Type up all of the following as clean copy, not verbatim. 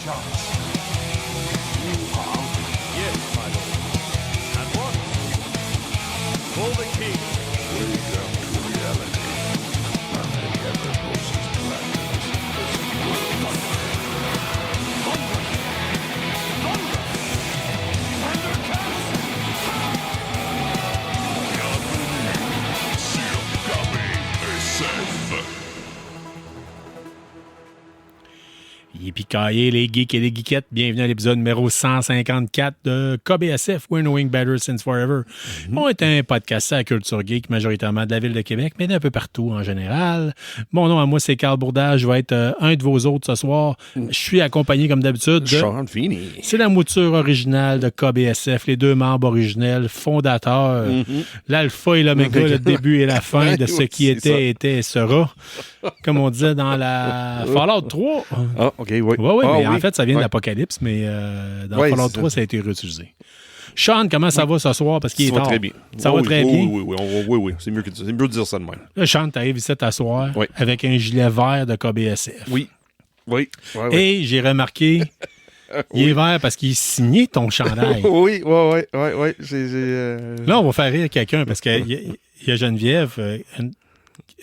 apologize. Yes, my lord. At once. For the king. Wake up to reality. Nothing ever goes as planned as this world. Thunder! Thunder! Thundercats! Yippee-ki-yay, les geeks et les geekettes. Bienvenue à l'épisode numéro 154 de KBSF, We're Knowing Better Since Forever. On est un podcast à la culture geek, majoritairement de la ville de Québec, mais d'un peu partout en général. Mon nom à moi, c'est Carl Bourdage. Je vais être un de vos autres ce soir. Je suis accompagné, comme d'habitude, de... Sean Feeney. C'est la mouture originale de KBSF, les deux membres originels, fondateurs, l'alpha et l'oméga, le début et la fin de ce qui était, sera. Comme on disait dans la Fallout 3. Ah, OK, oui. Oui, mais en oui. fait, ça vient Ouais. de l'Apocalypse, mais dans Ouais, Fallout c'est 3, ça. ça a été réutilisé. Sean, comment ça va ce soir? Parce qu'il est Ça va tard. très bien. Ça Oh, va oui, très oh, bien. Oui. C'est mieux de dire ça de même. Là, Sean, t'arrives ici t'asseoir Oui. avec un gilet vert de KBSF. Oui. Et j'ai remarqué, il est vert parce qu'il signait ton chandail. Oui. Là, on va faire rire quelqu'un parce qu'il y a Geneviève,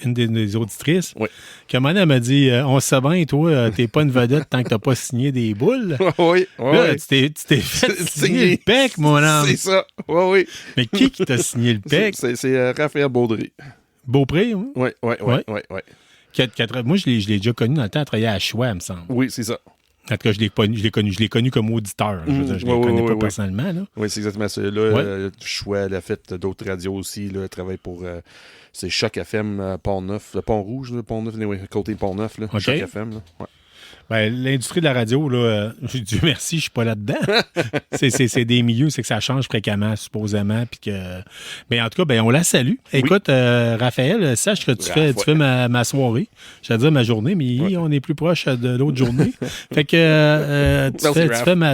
une des auditrices, Oui. qui à un moment donné, elle m'a dit on sait bien, toi, t'es pas une vedette tant que t'as pas signé des boules. Oui. Là, tu t'es fait signer le pec, mon homme. C'est ça. Oui. Mais qui t'a signé le pec? C'est Raphaël Baudry. Beaupré, hein? Oui. Moi, je l'ai déjà connu dans le temps à travailler à Choix, il me semble. Oui, c'est ça. En tout cas, je l'ai connu comme auditeur. Je veux dire, je ne le connais pas personnellement. Là. Oui, c'est exactement ça. Là, Ouais. Choix, elle a fait d'autres radios aussi. Là, elle travaille pour... c'est Choc FM, Pont-Neuf, le Pont-Rouge, le Pont-Neuf, côté Pont-Neuf, là, OK. Choc FM. Là. Ouais. Ben, l'industrie de la radio, là, Dieu merci, je suis pas là-dedans. c'est des milieux, c'est que ça change fréquemment, supposément. Puis que... Mais en tout cas, ben, on la salue. Écoute, Raphaël, sache que tu fais ma soirée. J'allais dire ma journée, mais on est plus proche de l'autre journée. Fait que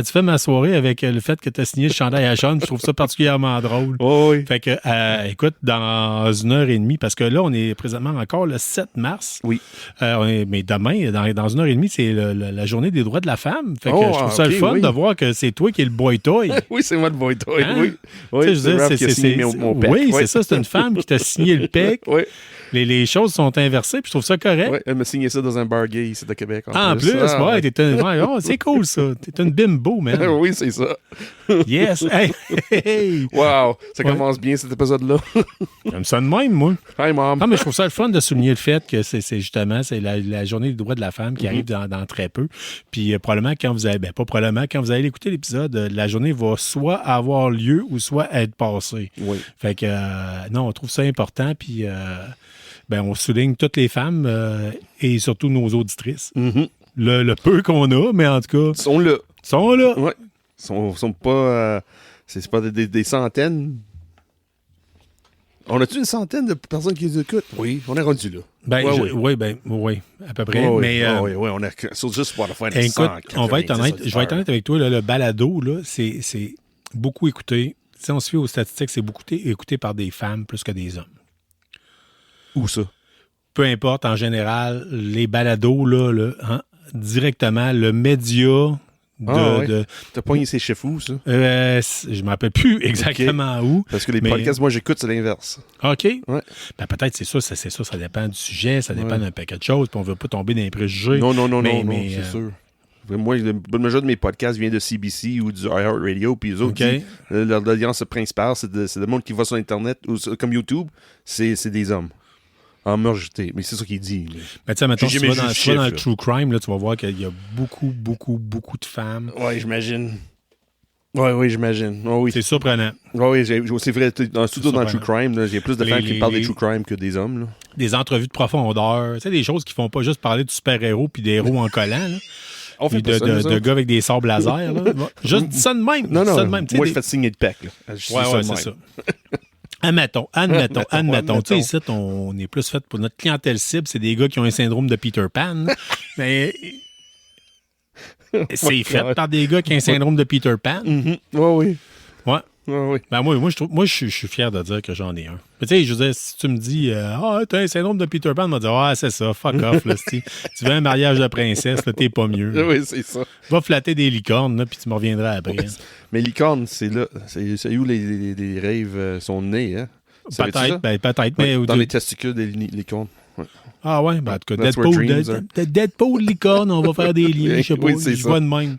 tu fais ma soirée avec le fait que tu as signé le chandail à Sean. Je trouve ça particulièrement drôle. Oh, oui. Fait que, écoute, dans 1h30, parce que là, on est présentement encore le 7 mars. Oui. Mais demain, dans 1h30, c'est la journée des droits de la femme. Fait que je trouve ça le ok, fun oui. de voir que c'est toi qui es le boy toy. Oui, c'est moi le boy toy. Hein? Oui. Tu sais, je veux dire, Raph qui a signé mon pec. Oui, c'est ça, c'est une femme qui t'a signé le pec. Oui. Les choses sont inversées, puis je trouve ça correct. Ouais, elle m'a signé ça dans un bar gay ici de Québec. En plus, c'est cool ça. T'es une bimbo, man. Oui, c'est ça. Yes. Hey. Wow, ça commence bien cet épisode-là. J'aime ça de même, moi. Hi, mom. Non, mais je trouve ça le fun de souligner le fait que c'est justement la journée des droits de la femme qui arrive dans très peu. Puis probablement quand vous allez, quand vous allez écouter l'épisode, la journée va soit avoir lieu ou soit être passée. Oui. Fait que non, on trouve ça important. Puis on souligne toutes les femmes et surtout nos auditrices. Mm-hmm. Le peu qu'on a, mais en tout cas, Ils sont là. sont là. Ouais. Ils sont pas... c'est pas des centaines. On a-tu une centaine de personnes qui nous écoutent? Oui, on est rendu là. Oui, à peu près. Oui, mais on a sur juste Spotify. écoute, on va être honnête, je vais être honnête avec toi, là, le balado, là, c'est beaucoup écouté. Si on se fie aux statistiques, c'est beaucoup écouté par des femmes plus que des hommes. Où ça? Peu importe, en général, les balados, là, directement, le média T'as pogné ces chiffres où, ça? je ne me rappelle plus exactement où. Parce que les mais- podcasts, moi, j'écoute, c'est l'inverse. OK. Ouais. Ben, peut-être c'est ça, ça dépend du sujet, ça dépend d'un paquet de choses, puis on ne veut pas tomber dans les préjugés. Non, Mais, c'est sûr. Moi, le majorité de mes podcasts vient de CBC ou du iHeartRadio, puis les autres, OK. leur audience principale, c'est le monde qui va sur Internet, ou comme YouTube, c'est des hommes. En majorité. Mais c'est ça qu'il dit. Là. Ben, tu sais, mettons, J'ai si tu vas jamais dans, vu tu vas dans le le chiffre, true crime, là, tu vas voir qu'il y a beaucoup de femmes. Oui, j'imagine. Oui, j'imagine. Oh, oui, C'est surprenant. oui, c'est vrai. Surtout dans le true surprenant. crime, il y a plus de femmes qui parlent des true crime que des hommes. Là. Des entrevues de profondeur, tu sais, des choses qui font pas juste parler de super-héros puis d'héros en collant, là. On fait Puis pas ça, nous de autres. gars avec des sabres laser, là. Juste dis ça de même. Non, dis ça de même. Tu sais, moi, des- je fais signer de pec. Là. Je dis Ouais, de c'est même. ça. Admettons. Tu sais, Admettons. ici, on est plus fait pour notre clientèle cible, c'est des gars qui ont un syndrome de Peter Pan. Mais c'est fait par des gars qui ont un syndrome de Peter Pan. Oui, oui. Ouais. Oui. Ben moi, je suis fier de dire que j'en ai un. Mais tu sais, je veux dire, si tu me dis t'as un syndrome de Peter Pan, on va dire c'est ça, fuck off, là, tu veux un mariage de princesse, là, t'es pas mieux. Oui, c'est ça. Va flatter des licornes, là, puis tu me reviendras après. Ouais. Mais licorne, c'est là. C'est où les rêves sont nés, hein? Savais-tu ça? Peut-être, mais Dans les testicules des licornes. Ouais. Ah ouais, ben en tout cas, That's where dreams Deadpool, licorne, on va faire des liens, je sais pas, Oui, c'est je ça. vois de même.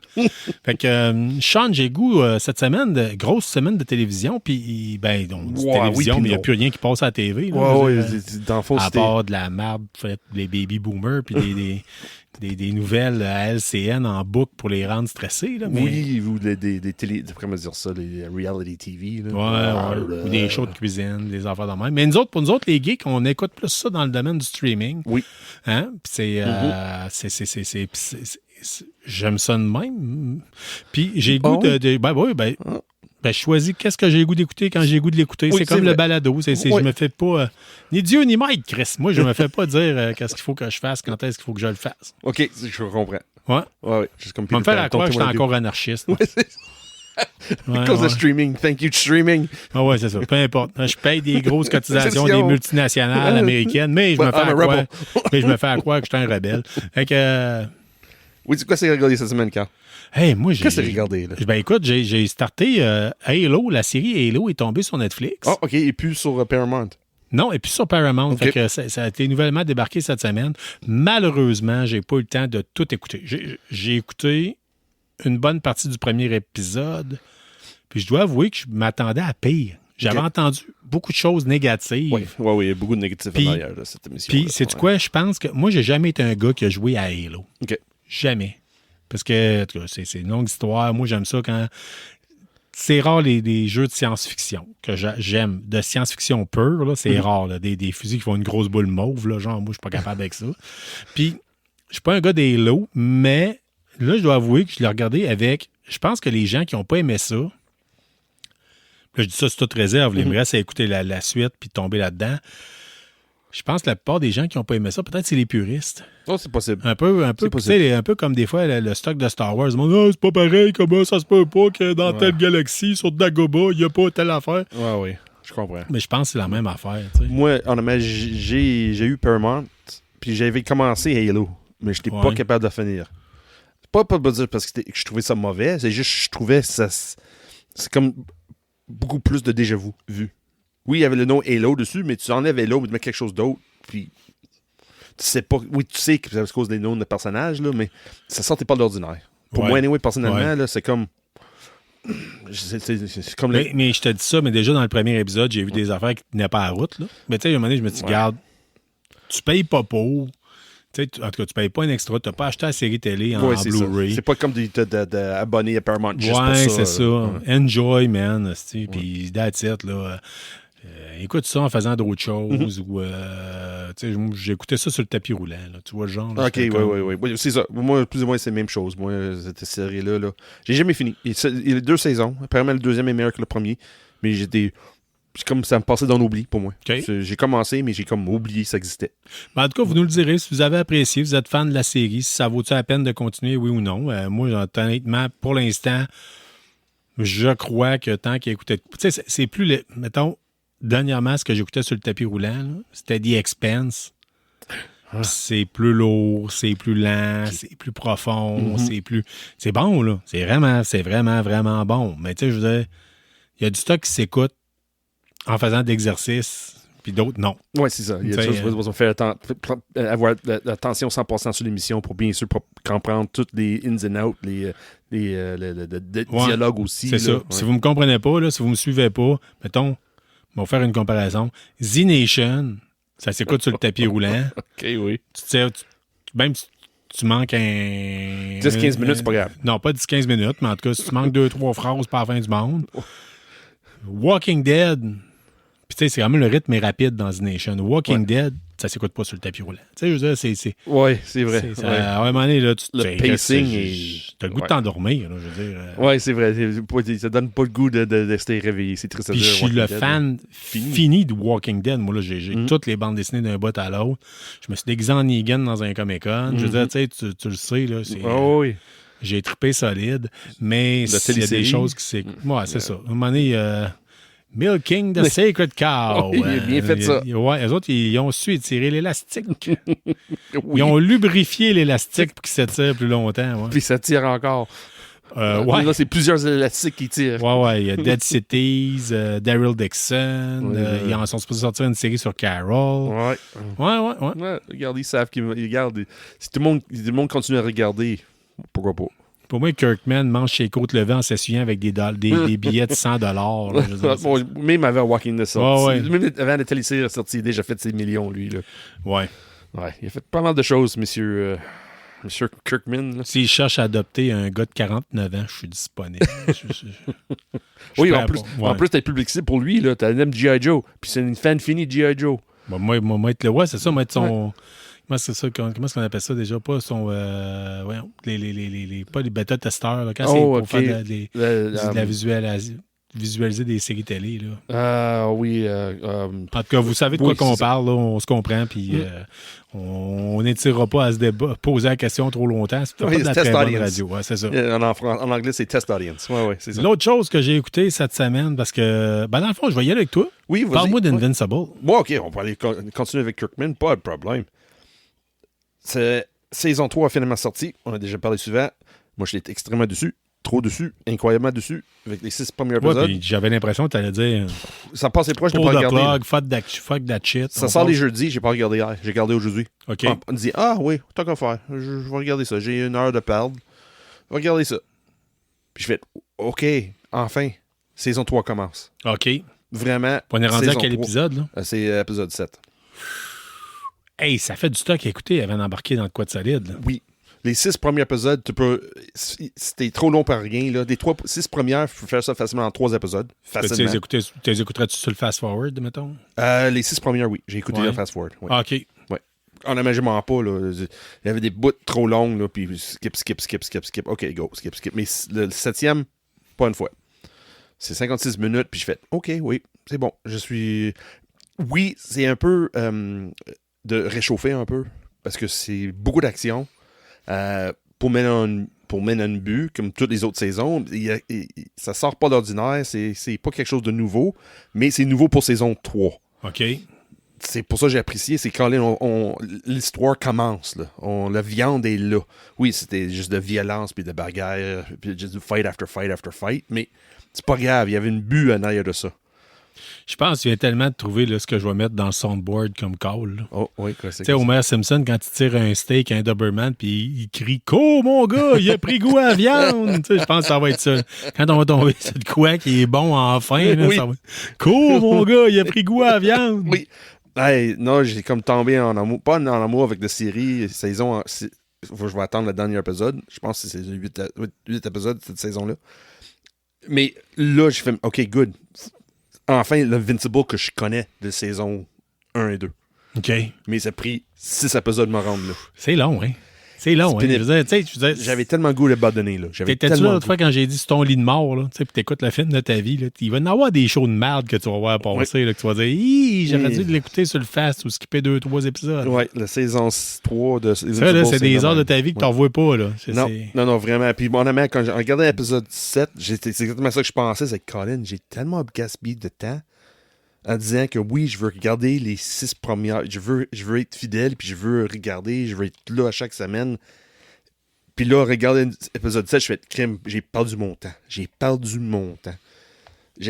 Fait que, Sean, j'ai goût cette semaine, grosse semaine de télévision, puis ben, on dit Ouais, télévision, oui, mais il n'y a non. plus rien qui passe à la TV. Là, Ouais, je veux dire, dans le fond, à c'était... part de la merde, les baby boomers, puis des nouvelles à LCN en boucle pour les rendre stressés. Là, mais... Oui, ou des télé... Comment dire ça? Les reality TV. Là. Ouais, ou des shows de cuisine, des affaires de même. Mais pour nous autres, les geeks, on écoute plus ça dans le domaine du streaming. Oui. Hein? Puis j'aime ça de même. Puis j'ai le goût je choisis qu'est-ce que j'ai le goût d'écouter quand j'ai le goût de l'écouter. Oui, c'est comme c'est le vrai. balado. Je me fais pas... ni Dieu ni Mike, Chris. Moi, je me fais pas dire qu'est-ce qu'il faut que je fasse, quand est-ce qu'il faut que je le fasse. OK, je comprends. Ouais. Ouais. Juste comme On va me faire Peter à Pan, croire que ton je suis témoin encore anarchiste. Ouais, c'est Ouais, à cause de ouais. streaming. Thank you, streaming. Ah ouais, c'est ça. Peu importe. Je paye des grosses cotisations des Cotisation. multinationales américaines, mais je me fais I'm a rebel. à croire que je suis un rebelle. Fait que... Oui, c'est quoi c'est regardé cette semaine, Carl? Hey, moi, j'ai... Qu'est-ce que t'as regardé, là? Ben écoute, j'ai starté Halo. La série Halo est tombée sur Netflix. Ah, OK, et puis sur Paramount. Non, et puis sur Paramount. OK. Fait que ça a été nouvellement débarqué cette semaine. Malheureusement, j'ai pas eu le temps de tout écouter. J'ai écouté une bonne partie du premier épisode, puis je dois avouer que je m'attendais à pire. J'avais OK. entendu beaucoup de choses négatives. Oui, il y a beaucoup de négatifs Puis- en arrière de cette émission. Puis, sais-tu quoi? Je pense que moi, j'ai jamais été un gars qui a joué à Halo. OK. Jamais. Parce que, en tout cas, c'est une longue histoire. Moi, j'aime ça quand... C'est rare les jeux de science-fiction que j'aime. De science-fiction pure, là, c'est rare. Là. Des fusils qui font une grosse boule mauve. Là, genre, moi, je suis pas capable avec ça. Puis, je suis pas un gars des Halo, mais là, je dois avouer que je l'ai regardé avec... Je pense que les gens qui n'ont pas aimé ça... Là, je dis ça sous toute réserve. Il me reste à écouter la suite puis tomber là-dedans. Je pense que la plupart des gens qui n'ont pas aimé ça, peut-être c'est les puristes. Oh, c'est possible. Un peu, C'est tu possible. sais, un peu comme des fois le stock de Star Wars. Non, c'est pas pareil, comment ça se peut pas que dans telle galaxie, sur Dagobah, il n'y a pas telle affaire. Oui, je comprends. Mais je pense que c'est la même affaire, tu sais. Moi, honnêtement, j'ai eu Paramount, puis j'avais commencé Halo, mais je n'étais pas Ouais. capable de finir. Pas de dire parce que je trouvais ça mauvais, c'est juste que je trouvais ça... C'est comme beaucoup plus de déjà-vu. Oui, il y avait le nom Halo dessus, mais tu enlèves Halo, mais tu mets quelque chose d'autre, puis tu sais pas... Oui, tu sais que c'est à cause des noms de personnages, là, mais ça sortait pas de l'ordinaire. Pour Ouais. moi, anyway, personnellement, Ouais. là, c'est comme... C'est comme... Mais je te dis ça, mais déjà dans le premier épisode, j'ai vu des affaires qui tenaient pas à la route. Là. Mais tu sais, à un moment donné, je me dis, Ouais. regarde, tu payes pas pour. Tu sais, en tout cas, tu payes pas un extra. Tu n'as pas acheté la série télé en Ouais, c'est ça. Blu-ray. C'est pas comme d'abonner à Paramount juste pour Ouais, ça. c'est ça. Ouais. Enjoy, man. Puis that's it, là. Écoute ça en faisant d'autres choses ou tu sais, j'écoutais ça sur le tapis roulant, là. Tu vois le genre? Là, Ok, c'était comme- oui, c'est ça. Moi, plus ou moins, c'est la même chose. Moi, cette série-là, j'ai jamais fini. Il y a 2 saisons. Apparemment, le deuxième est meilleur que le premier. Mais c'est comme ça me passait dans l'oubli pour moi. OK. J'ai commencé, mais j'ai comme oublié que ça existait. Ben, en tout cas, vous nous le direz si vous avez apprécié, vous êtes fan de la série, si ça vaut-tu la peine de continuer, oui ou non. Moi, honnêtement, pour l'instant, je crois que tant qu'il écoutait... Tu sais, c'est plus... Mettons, dernièrement, ce que j'écoutais sur le tapis roulant, là, c'était The Expanse. C'est plus lourd, c'est plus lent, c'est plus profond, c'est plus... C'est bon, là. C'est vraiment, vraiment bon. Mais tu sais, je veux dire, il y a du stock qui s'écoute en faisant de l'exercice, puis d'autres, non. Ouais, c'est ça. Il y a des T'sais, choses où on fait avoir l'attention 100% sur l'émission pour bien sûr comprendre toutes les ins and outs, les Ouais, dialogues aussi. C'est là. ça. Ouais. Si vous me comprenez pas, là, si vous me suivez pas, mettons, on va faire une comparaison. Z-Nation, ça s'écoute sur le tapis roulant. OK, oui. Tu sais, même si tu manques un... 10-15 minutes, c'est pas grave. Non, pas 10-15 minutes, mais en tout cas, si tu manques 2-3 phrases par la fin du monde. Walking Dead, puis tu sais, c'est quand même le rythme est rapide dans Z-Nation. Walking Dead, ça s'écoute pas sur le tapis roulant. Tu sais, je veux dire, c'est... Oui, c'est vrai. À un moment donné, là, Le pacing est- T'as le goût de Ouais. t'endormir, là, je veux dire. Oui, c'est vrai. Ça donne pas le goût de rester réveillé. C'est triste à Puis dire. je suis Walking le Dead. fan fini de Walking Dead. Moi, là, j'ai toutes les bandes dessinées d'un bout à l'autre. Je me suis déguisé en Negan dans un Comic-Con. Je veux dire, tu sais, tu le sais, là. Ah oui. J'ai trippé solide, mais La s'il y a des télésérie. choses qui c'est. Ouais, c'est ça. À un moment donné, Milking the Sacred Cow. Oui, il a bien fait ça. Ouais, eux autres, ils ont su étirer l'élastique. Ils ont lubrifié l'élastique pour qu'il s'étire plus longtemps. Ouais. Puis ça tire encore. Ouais. Là, c'est plusieurs élastiques qui tirent. Ouais, il y a Dead Cities, Daryl Dixon, Oui, ils en sont supposés sortir une série sur Carol. Ouais. Ouais. Ouais, regarde, ils savent qu'ils regardent. Si tout le monde continue à regarder, pourquoi pas? Pour moi, Kirkman mange ses côtes levées en s'essuyant avec des billets de $100. Là, je veux dire, Bon, même avant Walking the sorti, Ouais. même avant la télésérie sortie, il a déjà fait ses millions, lui. Là. ouais. Ouais, il a fait pas mal de choses, monsieur Kirkman. Là. S'il cherche à adopter un gars de 49 ans, je suis disponible. Je Oui, prends en plus, pas. Ouais. en plus, t'as publicité pour lui, là. T'as un G.I. Joe, puis c'est une fan finie de G.I. Joe. Bon, moi, être le. Ouais, c'est ça, moi, être son. Comment c'est ça? Comment est-ce qu'on appelle ça déjà? Pas son. Voyons, pas les bêta-testeurs. Là, quand c'est pour ok. faire de la visualiser des séries télé. Là. Oui. En tout cas, vous savez de quoi Oui, qu'on c'est ça. parle, là, on se comprend, puis on n'étirera pas à se poser la question trop longtemps. C'est pas Oui, de la c'est très test bonne audience. radio. Ouais, c'est ça. En anglais, c'est test audience. Ouais, c'est ça. L'autre chose que j'ai écouté cette semaine, parce que, dans le fond, je vais y aller avec toi. Oui, vas-y. Parle-moi Ouais. d'Invincible. Bon, OK, on peut aller continuer avec Kirkman, pas de problème. Saison 3 a finalement sorti. On a déjà parlé souvent. Moi, j'étais extrêmement dessus. Trop dessus. Incroyablement dessus. Avec les 6 premiers Ouais, épisodes. puis j'avais l'impression que tu allais dire Ça passait proche, je n'ai pour pas the regardé. plug, fuck that shit. Ça On sort passe. les jeudis, j'ai pas regardé hier. J'ai regardé aujourd'hui. OK. On me dit, oui, tant qu'à faire. Je vais regarder ça. J'ai 1 heure de perdre. Je vais regarder ça. Puis je fais, OK, enfin, saison 3 commence. OK. Vraiment. On est rendu à saison quel 3. épisode, là? C'est épisode 7. Hey, ça fait du stock à écouter avant d'embarquer dans le quoi de solide. Là. Oui. Les 6 premiers épisodes, tu peux. C'était trop long par rien. Là. Des 6 premières, tu peux faire ça facilement en 3 épisodes. Tu Facilement. les écouterais-tu sur le fast-forward, mettons? Les 6 premières, oui. J'ai écouté Ouais. le fast-forward. Oui. Ah, OK. En aménagement pas, là. Il y avait des bouts trop longs, là, puis skip. OK, go, skip. Mais le 7e, pas une fois. C'est 56 minutes, puis je fais, OK, oui, c'est bon. Je suis. Oui, c'est un peu de réchauffer un peu, parce que c'est beaucoup d'action. Pour mener un but, comme toutes les autres saisons, ça sort pas d'ordinaire, c'est pas quelque chose de nouveau, mais c'est nouveau pour saison 3. OK. C'est pour ça que j'ai apprécié, c'est quand l'histoire commence. Là. La viande est là. Oui, c'était juste de violence, puis de bagarre, puis juste de fight after fight after fight, mais c'est pas grave, il y avait une but en arrière de ça. Je pense qu'il vient tellement de trouver là, ce que je vais mettre dans le soundboard comme call. là. Oh, oui, quoi, c'est Tu sais, Homer Simpson, quand il tire un steak à un Doberman, puis il crie « Co, mon gars, il a pris goût à la viande! » Tu sais, je pense que ça va être ça. Quand on va tomber sur de quoi qui est bon enfin, là, Oui. ça va être « Co, mon gars, il a pris goût à la viande! » Oui. Hey, non, j'ai comme tombé en amour. Pas en amour avec la série, saison. Je vais attendre le dernier épisode. Je pense que c'est 8 épisodes cette saison-là. Mais là, j'ai fait OK, good. Enfin, l'Invincible que je connais de saison 1 et 2. OK. Mais ça a pris 6 épisodes de me rendre là. C'est long, hein? C'est long, hein? pénible. Je veux dire, tu sais, J'avais tellement le goût de l'abandonner. Là. J'avais T'étais-tu là tellement l'autre fois quand j'ai dit sur ton lit de mort, là, tu sais, puis t'écoutes le film de ta vie, là, il va y en avoir des shows de merde que tu vas voir passer, là, que tu vas dire, hi, j'aurais dû l'écouter sur le fast ou skipper 2-3 épisodes. Ouais, la saison 3 de Ça, là, c'est des heures de ta vie que t'en vois pas, là. Non, vraiment. Puis, mon ami, quand j'ai regardé l'épisode 7, c'est exactement ça que je pensais. C'est que, Colin, j'ai tellement gaspillé de temps en disant que oui, je veux regarder les 6 premières. Je veux être fidèle, puis je veux regarder, je veux être là à chaque semaine. Puis là, regarder l'épisode 7, je fais crime, j'ai perdu mon temps.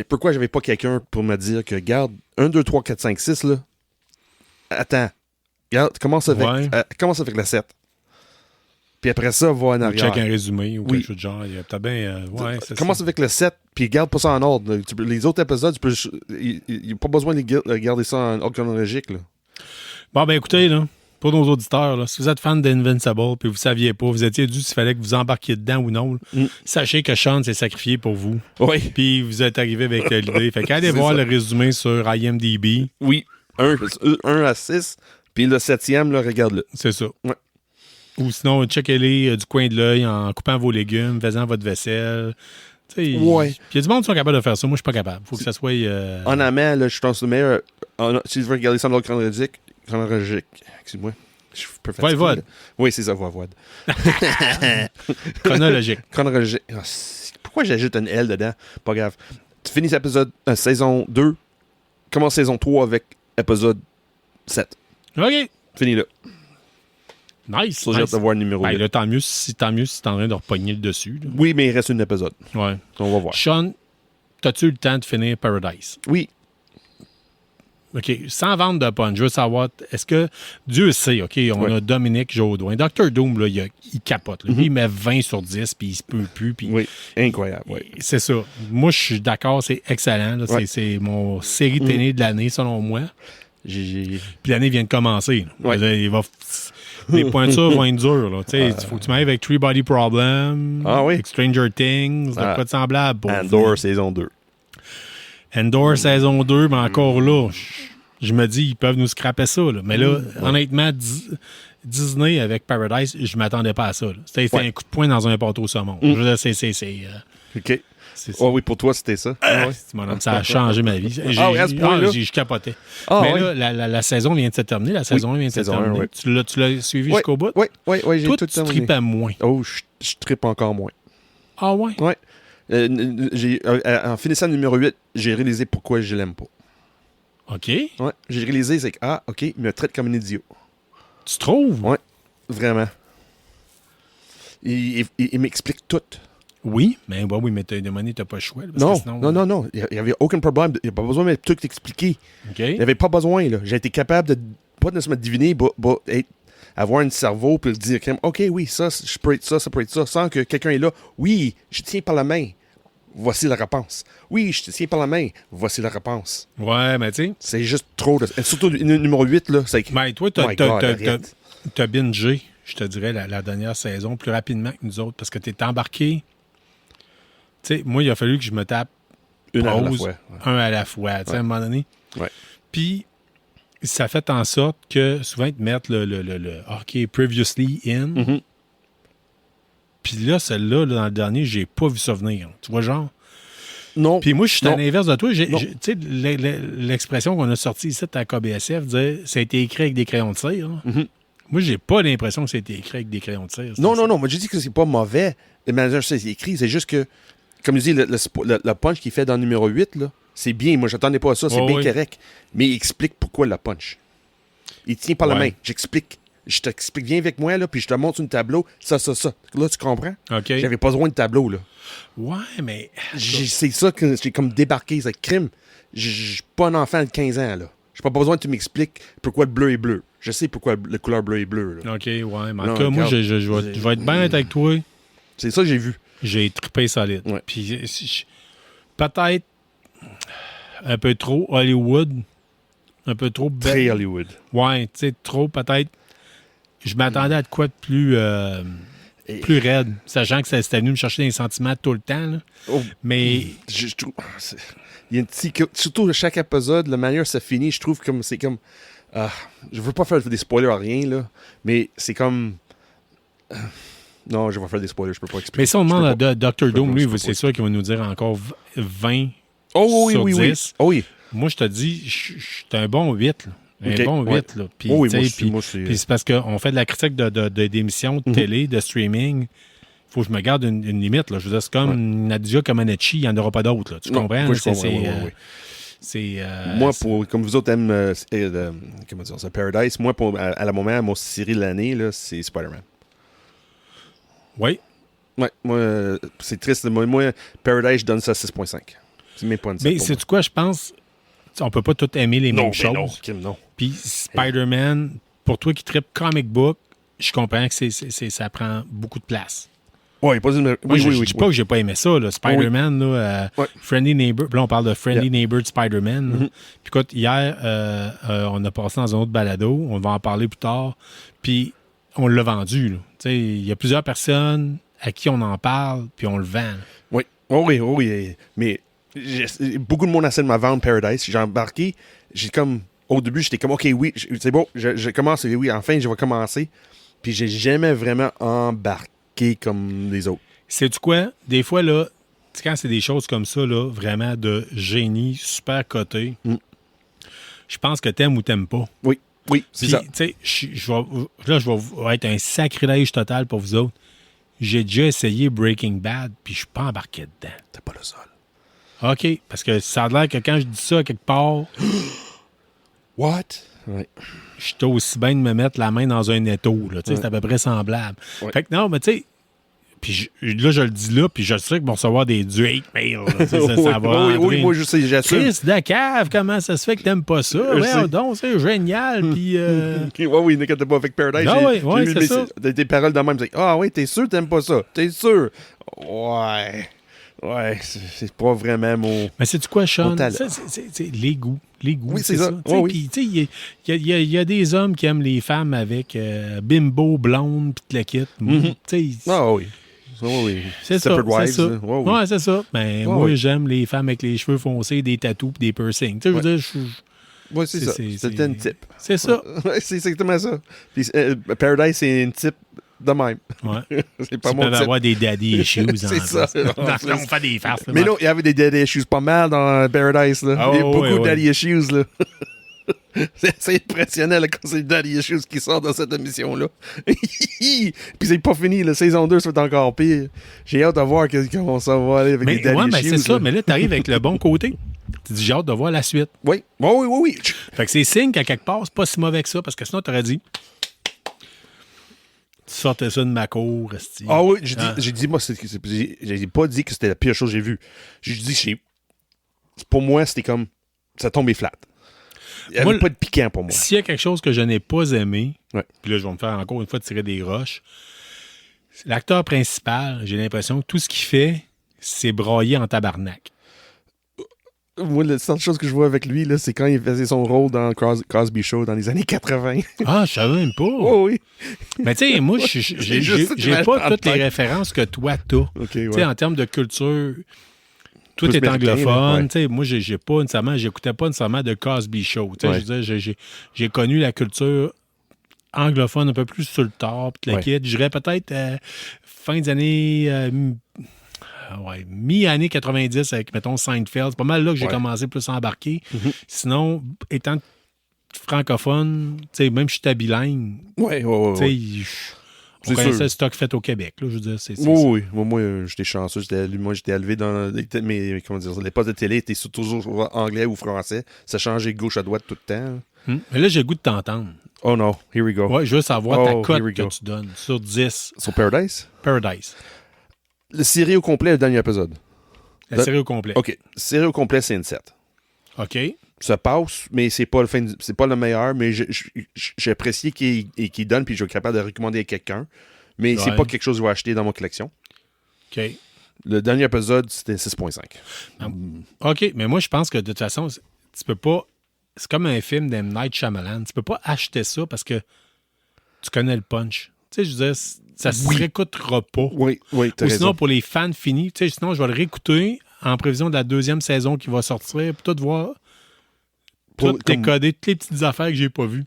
Pourquoi j'avais pas quelqu'un pour me dire que, regarde, 1, 2, 3, 4, 5, 6, là. Attends. Regarde, commence avec la 7. Puis après ça, va en arrière. Check un résumé ou Oui. quelque chose de genre. Il y a peut-être bien. Ouais, c'est Commence ça. avec le 7, puis garde pas ça en ordre. Les autres épisodes, il n'y a pas besoin de garder ça en ordre chronologique. Là. Bon, ben écoutez, là, pour nos auditeurs, là, si vous êtes fan d'Invincible puis vous saviez pas, vous étiez dû s'il fallait que vous embarquiez dedans ou non, là, sachez que Sean s'est sacrifié pour vous. Oui. Puis vous êtes arrivé avec l'idée. Fait qu'allez C'est voir ça. le résumé sur IMDb. Oui. 1 à 6, puis le 7e, là, regarde-le. C'est ça. Ouais. Ou sinon, checkez-les du coin de l'œil en coupant vos légumes, faisant votre vaisselle. Tu sais, Ouais. Puis il y a du monde qui sont capables de faire ça. Moi, je suis pas capable. Faut que ça soit. En amont, là, je pense le meilleur. Si je veux regarder ça en ordre chronologique, excuse-moi. Je suis un peu fatigué, Voivode. là. Oui, c'est ça, Voivode. Chronologique. Chronologique. Ah, pourquoi j'ajoute un L dedans? Pas grave. Tu finis saison 2, commence saison 3 avec épisode 7. OK. Fini là. Nice. Ça, j'ai hâte nice. de voir le numéro Ben, 8. là, tant mieux si t'es en train de repogner le dessus. Là. Oui, mais il reste un épisode. Ouais. On va voir. Sean, t'as-tu eu le temps de finir Paradise? Oui. OK. Sans vendre de punch, je veux savoir, est-ce que Dieu sait, OK, on Ouais. a Dominique Jaudoin. Dr. Doom, là, il capote. Là. Lui, il met 20 sur 10, puis il se peut plus. Puis Oui. Incroyable. Oui. c'est ça. Moi, je suis d'accord, c'est excellent. Là. Ouais. C'est mon série télé de l'année, selon moi. J'ai... Puis l'année vient de commencer. Là. Ouais. Je veux dire, les pointures vont être dures. Il faut que tu m'ailles avec Three Body Problem, Ah oui? avec Stranger Things, de Ah. quoi de semblable. Pour Andor, saison 2. Andor saison 2, mais encore là, je me dis, ils peuvent nous scraper ça. Là. Mais là, honnêtement, Disney avec Paradise, je m'attendais pas à ça. Là. C'était Ouais. un coup de poing dans un pâteau au saumon. Je veux dire, OK. c'est- Oh oui, pour toi, c'était ça. Ah, ouais. mon homme, ça a changé ma vie. Ah oui, à ce point-là? Je capotais. Ah, mais ouais. là, la saison vient de se terminer. La saison 1 vient de se saison un, terminer. ouais. Tu l'as suivi Oui, jusqu'au bout? oui, oui, j'ai Toi, tout tu terminé. tripais moins. Oh, je trippe encore moins. Ah ouais? Ouais. En finissant le numéro 8, j'ai réalisé pourquoi je l'aime pas. OK. Ouais. J'ai réalisé, c'est que, OK, il me traite comme un idiot. Tu trouves? Ouais. Vraiment. Il m'explique tout. Oui, mais t'as demandé, t'as pas le choix. Là, parce Non, que sinon, non. Il n'y avait aucun problème. Il n'y a pas besoin de tout expliquer. OK. Il n'y avait pas besoin. Là. J'ai été capable de, pas nécessairement deviner, avoir un cerveau pour dire, OK, oui, ça, je peux être ça, ça peut être ça, sans que quelqu'un est là. Oui, je te tiens par la main. Voici la réponse. Oui, je te tiens par la main. Voici la réponse. Ouais, mais tu sais. C'est juste trop. Et surtout le numéro 8, là. C'est... Ben, toi, Oh my God, t'as arrête. bingé, je te dirais, la dernière saison plus rapidement que nous autres parce que t'es embarqué. Tu sais, moi, il a fallu que je me tape Une à la pause, fois. Ouais. un à la fois, tu sais, à un moment donné. Ouais. Puis, ça fait en sorte que souvent, ils te mettent le OK, previously in. Mhm. Puis là, celle-là, là, dans le dernier, j'ai pas vu ça venir. Tu vois, genre? Non. Puis moi, je suis à Non. l'inverse de toi. Non. Tu sais, l'expression qu'on a sortie ici à KBSF, disait ça a été écrit avec des crayons de cire. Là. Mhm. Moi, j'ai pas l'impression que ça a été écrit avec des crayons de cire. Non. Moi, je dis que c'est pas mauvais. Le manager, c'est écrit. C'est juste que, comme je dis, le punch qu'il fait dans le numéro 8, là, c'est bien. Moi, j'attendais pas à ça. C'est Oh, bien oui. correct. Mais il explique pourquoi le punch. Il tient par la Ouais. main. J'explique. Je t'explique. Viens avec moi, là, puis je te montre sur un tableau. Ça. Là, tu comprends? OK. J'avais pas besoin de tableau, là. Ouais, mais. C'est ça que j'ai comme débarqué. C'est crime. Je suis pas un enfant de 15 ans, là. J'ai pas besoin que tu m'expliques pourquoi le bleu est bleu. Je sais pourquoi la couleur bleu est bleu, là. OK, ouais. Mais en Non, tout cas, moi, regarde. je vais être bien honnête avec toi. C'est ça que j'ai vu. J'ai trippé solide. Ouais. Puis, peut-être un peu trop Hollywood. Un peu trop Très Hollywood. Ouais, tu sais, trop peut-être. Je m'attendais à de quoi de plus, plus raide, sachant que c'était venu me chercher des sentiments tout le temps. Là. Oh, Mais je trouve. Il y a un petit. Surtout chaque épisode, la manière ça finit, je trouve comme. C'est comme. Je veux pas faire des spoilers à rien, là. Mais c'est comme. Non, je vais faire des spoilers, je peux pas expliquer. mais si on Je demande peux à pas. Dr. Doom, pas, lui, je peux c'est pas. sûr qu'il va nous dire encore 20 Oh oui, sur oui, 10. oui. Oh oui. Moi, je te dis, je suis un bon 8. Là. Un Ok, bon 8. ouais. Là. Puis, Oh oui, tu sais, moi aussi, puis- moi aussi. puis c'est parce qu'on fait de la critique d'émissions de télé, de streaming. Il faut que je me garde une limite. Là. Je veux dire, c'est comme Nadia Comaneci, il n'y en aura pas d'autres. Là. Tu Non, comprends? moi, là? je comprends, oui, oui, oui. C'est, Moi, comme vous autres aimez comment dire ça, Paradise, moi, à la moment, mon série de l'année, là, c'est Spider-Man. Oui. Ouais, moi, c'est triste. Moi, Paradise, je donne ça 6.5. C'est même pas une 7 Mais pour c'est quoi, je pense, on peut pas tout aimer les moi. mêmes Non, mais non, choses. Kim, non. Puis Spider-Man, pour toi qui tripes comic book, je comprends que ça prend beaucoup de place. Ouais, pas une... Moi, Oui, je oui, oui. dis pas que j'ai pas aimé ça. Là. Spider-Man, là, Ouais. Friendly Neighbor. Puis là, on parle de Friendly Neighbor de Spider-Man. là. Mhm. Puis écoute, hier, on a passé dans un autre balado. On va en parler plus tard. Puis on l'a vendu. là. Tu sais, il y a plusieurs personnes à qui on en parle, puis on le vend. là. Oui, oui. Mais beaucoup de monde essaie de me vendre Paradise. J'ai embarqué. J'ai comme... Au début, j'étais comme, OK, oui, c'est bon, je commence. Oui, enfin, je vais commencer. Puis j'ai jamais vraiment embarqué comme les autres. Sais-tu quoi? Des fois, là, tu sais, quand c'est des choses comme ça, là, vraiment de génie, super coté, Mm. je pense que t'aimes ou t'aimes pas. Oui. Oui, c'est Puis, ça. tu sais, je vais être un sacrilège total pour vous autres. J'ai déjà essayé Breaking Bad, puis je suis pas embarqué dedans. T'es pas le seul. OK, parce que ça a l'air que quand je dis ça quelque part, What? Oui. je suis aussi bien de me mettre la main dans un étau. Là, tu sais, Ouais. c'est à peu près semblable. Ouais. Fait que non, mais tu sais, puis là, je le dis là, puis je sais qu'ils vont recevoir du hate mail. Là, tu sais, ça va oui, entrer moi, je sais, j'assume. Chris de cave, comment ça se fait que t'aimes pas ça? Je Ouais, sais. donc, c'est génial. Puis, Oui, n'inquiète pas, avec Paradise. Ah j'ai ouais, eu c'est ça. Des paroles de même. Ah oui, t'es sûr que t'aimes pas ça? T'es sûr? Ouais. Ouais, c'est pas vraiment mon... mais c'est-tu quoi, Sean? Mon talent. Ça, c'est les goûts. Les goûts, Oui, c'est c'est ça. ça. Tu sais, Oui, puis, tu sais, il y a des hommes qui aiment les femmes avec bimbo, blonde, puis te le kit. Tu sais, Ah oui. Oui. c'est ça. Separate Wives. C'est ça. là. Ouais, oui. Ouais, c'est ça. Ben, moi, oui. j'aime les femmes avec les cheveux foncés, des tatous puis des piercings. Tu sais, je veux dire, Ouais, c'est ça. C'était une type. C'est ça. Ouais, c'est exactement ça. Puis, Paradise, c'est une type de même. Ouais. C'est pas Tu mon peux type. avoir des daddy issues. C'est ça. On fait des farces. là, Mais non, il y avait des daddy issues pas mal dans Paradise. Là. Ah, il y a ouais, beaucoup ouais. de daddy issues. Là. c'est impressionnant là, quand c'est le daddy issues qui sort dans cette émission-là. Puis c'est pas fini. La saison 2, ça va être encore pire. J'ai hâte de voir comment ça va aller avec les Mais, daddy ouais, mais issues. c'est ça. là. Mais là, tu arrives avec le bon côté. Tu dis, j'ai hâte de voir la suite. Oui. Oui. Fait que c'est signe qu'à quelque part, c'est pas si mauvais que ça, parce que sinon, t'aurais dit, tu sortais ça de ma cour, esti. Ah oui, Ah. j'ai dit, moi, j'ai pas dit que c'était la pire chose que j'ai vue. J'ai dit, pour moi, c'était comme, ça tombait flat. Il n'y avait Moi, pas de piquant pour moi. S'il y a quelque chose que je n'ai pas aimé, Ouais. puis là, je vais me faire encore une fois tirer des roches, l'acteur principal, j'ai l'impression que tout ce qu'il fait, c'est brailler en tabarnak. Moi, la seule chose que je vois avec lui, là, c'est quand il faisait son rôle dans Cosby Show dans les années 80. Ah, je savais même pas. Oh oui. Mais tu sais, moi, j'ai juste cette j'ai image pas en toutes les tête. références que toi, t'as. OK, Tu sais, ouais. en termes de culture, tout Plus est américain, anglophone. là, ouais. Tu sais, moi, j'ai pas nécessairement, j'écoutais pas nécessairement de Cosby Show. Tu sais, Ouais. je veux dire, j'ai connu la culture anglophone un peu plus sur le tard, puis le Ouais. kit. Je dirais peut-être fin des années... mi-année 90 avec, mettons, Seinfeld. C'est pas mal là que j'ai Ouais. commencé plus à embarquer. Sinon, étant francophone, tu sais, même si j'étais bilingue, Ouais. tu sais, on C'est connaissait sûr. le stock fait au Québec. Là, je veux dire, c'est Oui. Moi, j'étais chanceux. Moi, j'étais élevé dans les postes de télé étaient toujours anglais ou français. Ça changeait gauche à droite tout le temps. Mais là, j'ai le goût de t'entendre. Oh no, here we go. Ouais, je veux savoir ta Oh, cote here we que go. tu donnes sur 10 Sur Paradise? Paradise. Le série au complet, le dernier épisode. La série au complet. OK. Série au complet, c'est une 7. OK. Ça passe, mais c'est pas c'est pas le meilleur, mais j'ai apprécié qu'il donne, puis je suis capable de recommander à quelqu'un. Mais c'est Ouais. pas quelque chose que je vais acheter dans ma collection. OK. Le dernier épisode, c'était 6.5. OK, mais moi, je pense que de toute façon, tu peux pas... C'est comme un film d'M. Night Shyamalan. Tu peux pas acheter ça parce que tu connais le punch. Tu sais, je veux dire, ça se réécoutera pas. Oui, t'as Ou raison. sinon, pour les fans finis, tu sais, sinon, je vais le réécouter en prévision de la deuxième saison qui va sortir, puis tout voir, tout Comme- décoder, toutes les petites affaires que j'ai pas vues.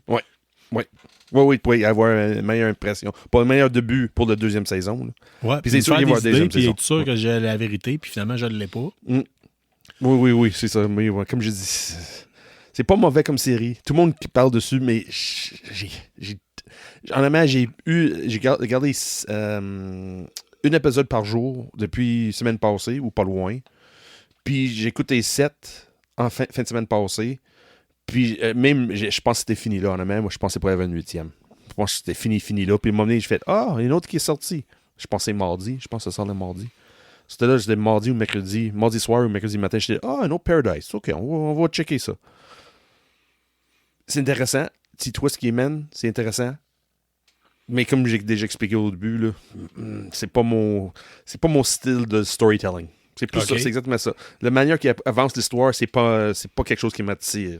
Oui, avoir une meilleure impression. Pas un meilleur début pour la deuxième saison. là. Ouais, Puis c'est sûr me qu'il va y avoir faire des des idées, deuxième puis saison. être sûr que j'ai la vérité, puis finalement, je ne l'ai pas. Oui, c'est ça. Mais ouais, comme je dis, c'est pas mauvais comme série. Tout le monde qui parle dessus, mais honnêtement, j'ai regardé un épisode par jour depuis la semaine passée, ou pas loin. Puis j'ai écouté 7 en fin de semaine passée. Puis même, je pense que c'était fini là, honnêtement. Moi, je pensais pas qu'il y avait une 8e. Je pense que c'était fini là. Puis à un moment donné, j'ai fait, il y a une autre qui est sortie. Je pensais mardi. Je pense que ça sort le mardi. C'était là, c'était mardi ou mercredi. Mardi soir ou mercredi matin. J'étais, un autre Paradise. OK, on va checker ça. C'est intéressant. Petit twist qui mène, c'est intéressant. Mais comme j'ai déjà expliqué au début, là, c'est pas mon style de storytelling. C'est plus OK. ça, c'est exactement ça. La manière qui avance l'histoire, c'est pas quelque chose qui m'attire.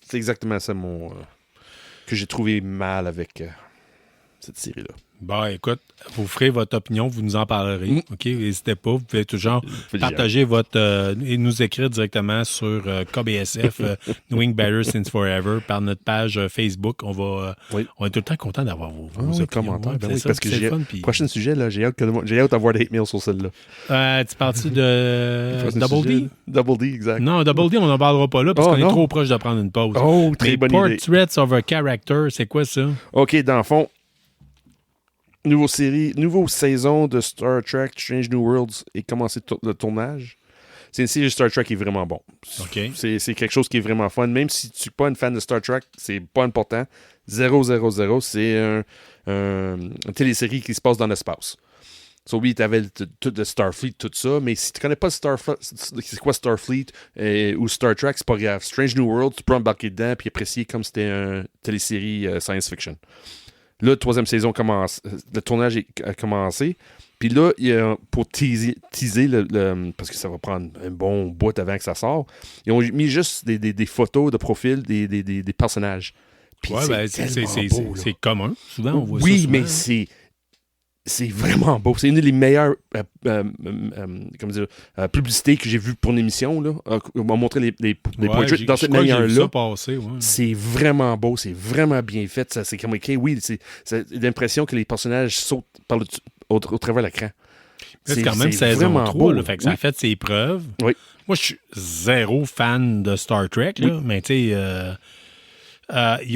C'est exactement ça que j'ai trouvé mal avec cette série-là. Bon, écoute, vous ferez votre opinion, vous nous en parlerez. OK? N'hésitez pas. Vous pouvez toujours partager et nous écrire directement sur KBSF, New England Better Since Forever, par notre page Facebook. On est tout le temps content d'avoir vos opinions. Commentaires. Ben oui, ça, parce que c'est le fun, puis- prochain sujet, là, j'ai hâte d'avoir des hate mails sur celle-là. Tu parles-tu de Prochain Double sujet, D? Double D, exact. Non, Double D, on n'en parlera pas là parce Oh, qu'on est non. trop proche de prendre une pause. Oh, très Mais bonne idée. Portraits of a Character, c'est quoi ça? OK, dans le fond, nouvelle saison de Star Trek Strange New Worlds est commencé le tournage. C'est une série Star Trek qui est vraiment bon. OK. C'est quelque chose qui est vraiment fun. Même si tu n'es pas une fan de Star Trek, c'est pas important. 000, c'est une télésérie qui se passe dans l'espace. So oui, tu avais tout le Starfleet, tout ça, mais si tu connais pas c'est quoi Starfleet ou Star Trek, c'est pas grave. Strange New World, tu peux embarquer dedans et apprécier comme c'était une télésérie science-fiction. Là, 3e saison commence. Le tournage a commencé. Puis là, pour teaser parce que ça va prendre un bon bout avant que ça sorte, ils ont mis juste des photos de profil des personnages. Puis c'est commun. Souvent, on voit ça. oui, souvent. mais c'est vraiment beau. C'est une des meilleures publicités que j'ai vues pour une émission. Là. On m'a montré les portraits dans cette manière-là. C'est vraiment beau, c'est vraiment bien fait. Ça, c'est comme, OK, oui, c'est l'impression que les personnages sautent au travers de l'écran. C'est quand même saison vraiment 3, beau. là, fait que ça a fait ses preuves. Oui. Moi, je suis zéro fan de Star Trek, là, mais tu sais,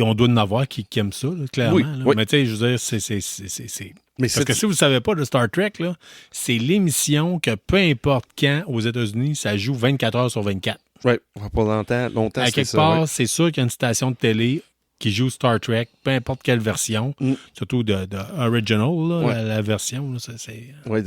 on doit en avoir qui aiment ça, là, clairement. Oui, là. oui. Mais tu sais, je veux dire, c'est... Mais Parce que si vous ne savez pas de Star Trek, là, c'est l'émission que peu importe quand aux États-Unis, ça joue 24 heures sur 24. Ouais, pas longtemps, À c'est quelque ça. part, Ouais. c'est sûr qu'il y a une station de télé qui joue Star Trek, peu importe quelle version, surtout de original, là, Ouais. la version. Là, c'est... Ouais,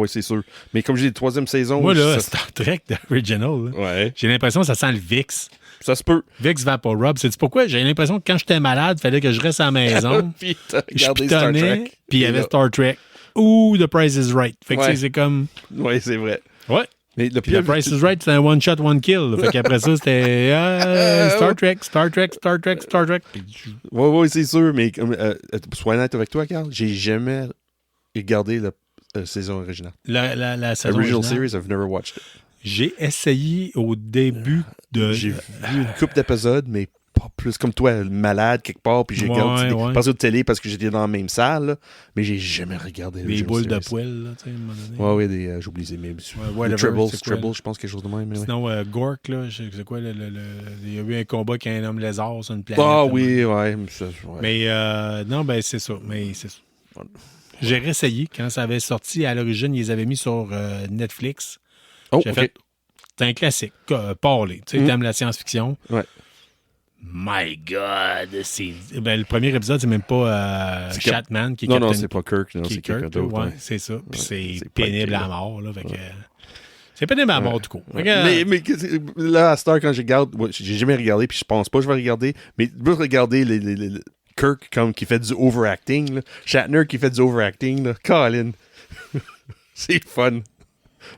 c'est sûr. Mais comme j'ai dit, 3e saison... Moi, là, ça- Star Trek d'original, là, Ouais, j'ai l'impression que ça sent le VIX. ça se peut. VIX Vaporub. C'est pourquoi j'ai l'impression que quand j'étais malade, il fallait que je reste à la maison. Puis t'as Je regardé Star pitonnais, Trek. puis il y avait là. Star Trek. Ou The Price is Right. Fait que Ouais. c'est comme... Ouais, c'est vrai. Ouais. Mais le Puis pire... The Price is Right, c'est un one shot, one kill. Là. Fait qu'après ça, c'était Star Trek. Puis, Ouais, c'est sûr, mais sois honnête avec toi, Carl, j'ai jamais regardé la saison originale. la saison Original originale, series, I've never watched it. j'ai essayé au début de... J'ai vu une couple d'épisodes, mais pas plus. Comme toi, malade quelque part, puis j'ai regardé pas sur télé parce que j'étais dans la même salle, là, mais j'ai jamais regardé des Original boules de series. poêle, là, tu sais, à un moment donné. Ouais, j'ai oublié mais whatever, c'est quoi, Tribble, je pense quelque chose de même. Mais ouais. Sinon, Gork, là, c'est quoi, il y a eu un combat avec un homme lézard sur une planète. Ah là, oui, ouais. Mais non, ben c'est ça. Mais c'est ça. J'ai réessayé quand ça avait sorti. À l'origine, ils les avaient mis sur Netflix. Oh, J'ai ok. fait, c'est un classique. Parler. Tu sais, t'aimes la science-fiction. Ouais. My God! Le premier épisode, c'est même pas C'est Shatman qui est Non, Captain... c'est pas Kirk, non, qui c'est est quelqu'un Kirk, d'autre. ouais, Ouais. c'est ça. Puis c'est c'est pas pénible écrit, à là. mort. Là, fait que, c'est pénible à mort, du coup. Fait que, Mais là, à cette heure, quand je regarde, j'ai jamais regardé, puis je pense pas que je vais regarder, mais je veux regarder les Kirk comme qui fait du overacting, là. Shatner qui fait du overacting, là. Colin. C'est fun.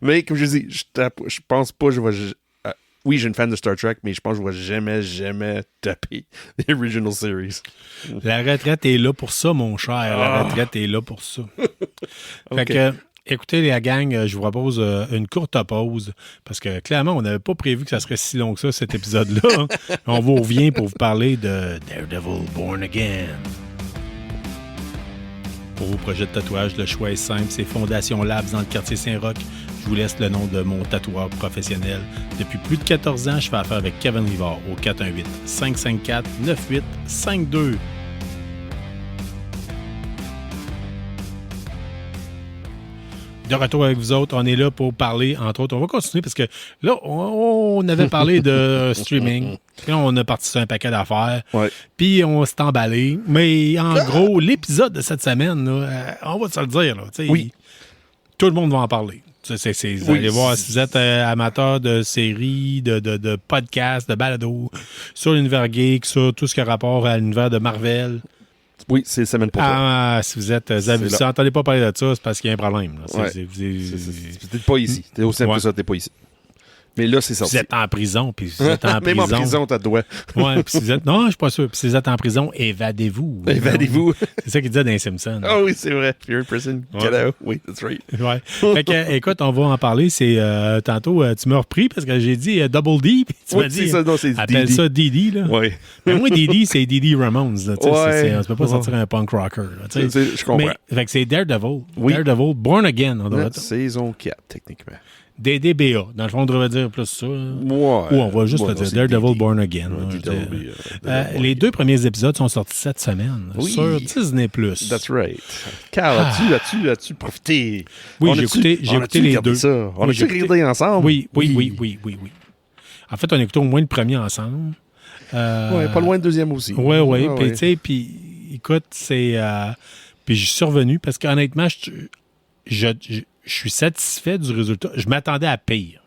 Mais comme je dis, je pense pas que je vais... oui, j'ai une fan de Star Trek, mais je pense que je vais jamais taper les Original Series. La retraite est là pour ça, mon cher. La retraite est là pour ça. Fait que, écoutez, la gang, je vous propose une courte pause parce que clairement, on n'avait pas prévu que ça serait si long que ça, cet épisode-là. On vous revient pour vous parler de Daredevil Born Again. Pour vos projets de tatouage, le choix est simple. C'est Fondation Labs dans le quartier Saint-Roch. Je vous laisse le nom de mon tatoueur professionnel. Depuis plus de 14 ans, je fais affaire avec Kevin Rivard au 418-554-9852. De retour avec vous autres, on est là pour parler, entre autres. On va continuer parce que là, on avait parlé de streaming. Puis là, on a parti sur un paquet d'affaires. Ouais. Puis on s'est emballé. Mais en gros, l'épisode de cette semaine, là, on va se le dire. Là, Oui. Tout le monde va en parler. Vous allez voir, si vous êtes amateur de séries, de podcasts, de balados, sur l'univers geek, sur tout ce qui a rapport à l'univers de Marvel. Oui, c'est la semaine pour toi. Ah, si vous n'entendez pas parler de ça, c'est parce qu'il y a un problème. Là. Ouais. C'est peut-être pas ici. T'es aussi simple que ça, t'es pas ici. Mais là, c'est Vous sorti. êtes en prison, puis vous êtes en Même prison. en prison, t'as le droit. Ouais, puis si vous êtes... Non, je suis pas sûr. Puis si vous êtes en prison, évadez-vous. Évadez-vous. C'est ça qu'il disait dans les Simpsons. Ah oui, c'est vrai. If you're in prison, get out. Oui, that's right. Ouais. Fait que, écoute, on va en parler. C'est tantôt, tu m'as repris parce que j'ai dit Double D. Puis tu Oui, m'as c'est dit, ça, non, c'est appelle Didi. ça Didi. Là. Oui. Mais moi, Didi, c'est Didi Ramones. Là, tu sais, Ouais. on se peut pas sortir un punk rocker. Là, tu sais. Je comprends. Mais, fait que c'est Daredevil. Oui. Daredevil, Born Again. On devrait... Saison 4, techniquement. DDBA. Dans le fond, on devrait dire plus ça. Là. Ouais. Ou on va juste Ouais, le non, dire c'est Daredevil Didi. Born Again. Ouais, là, je Daredevil, dis. Daredevil. Les 2 premiers épisodes sont sortis cette semaine Oui. sur Disney+. That's right. Carl, as-tu profité? Oui, On j'ai a-tu- écouté on a-tu les regardé 2. Ça? On Oui, a-tu j'ai écouté- regardé ensemble? Oui. En fait, on a écouté au moins le premier ensemble. Ouais, pas loin de deuxième aussi. Oui. Ah, Puis, ouais. tu sais, puis, écoute, c'est... puis, je suis revenu parce qu'honnêtement, je suis satisfait du résultat. Je m'attendais à pire.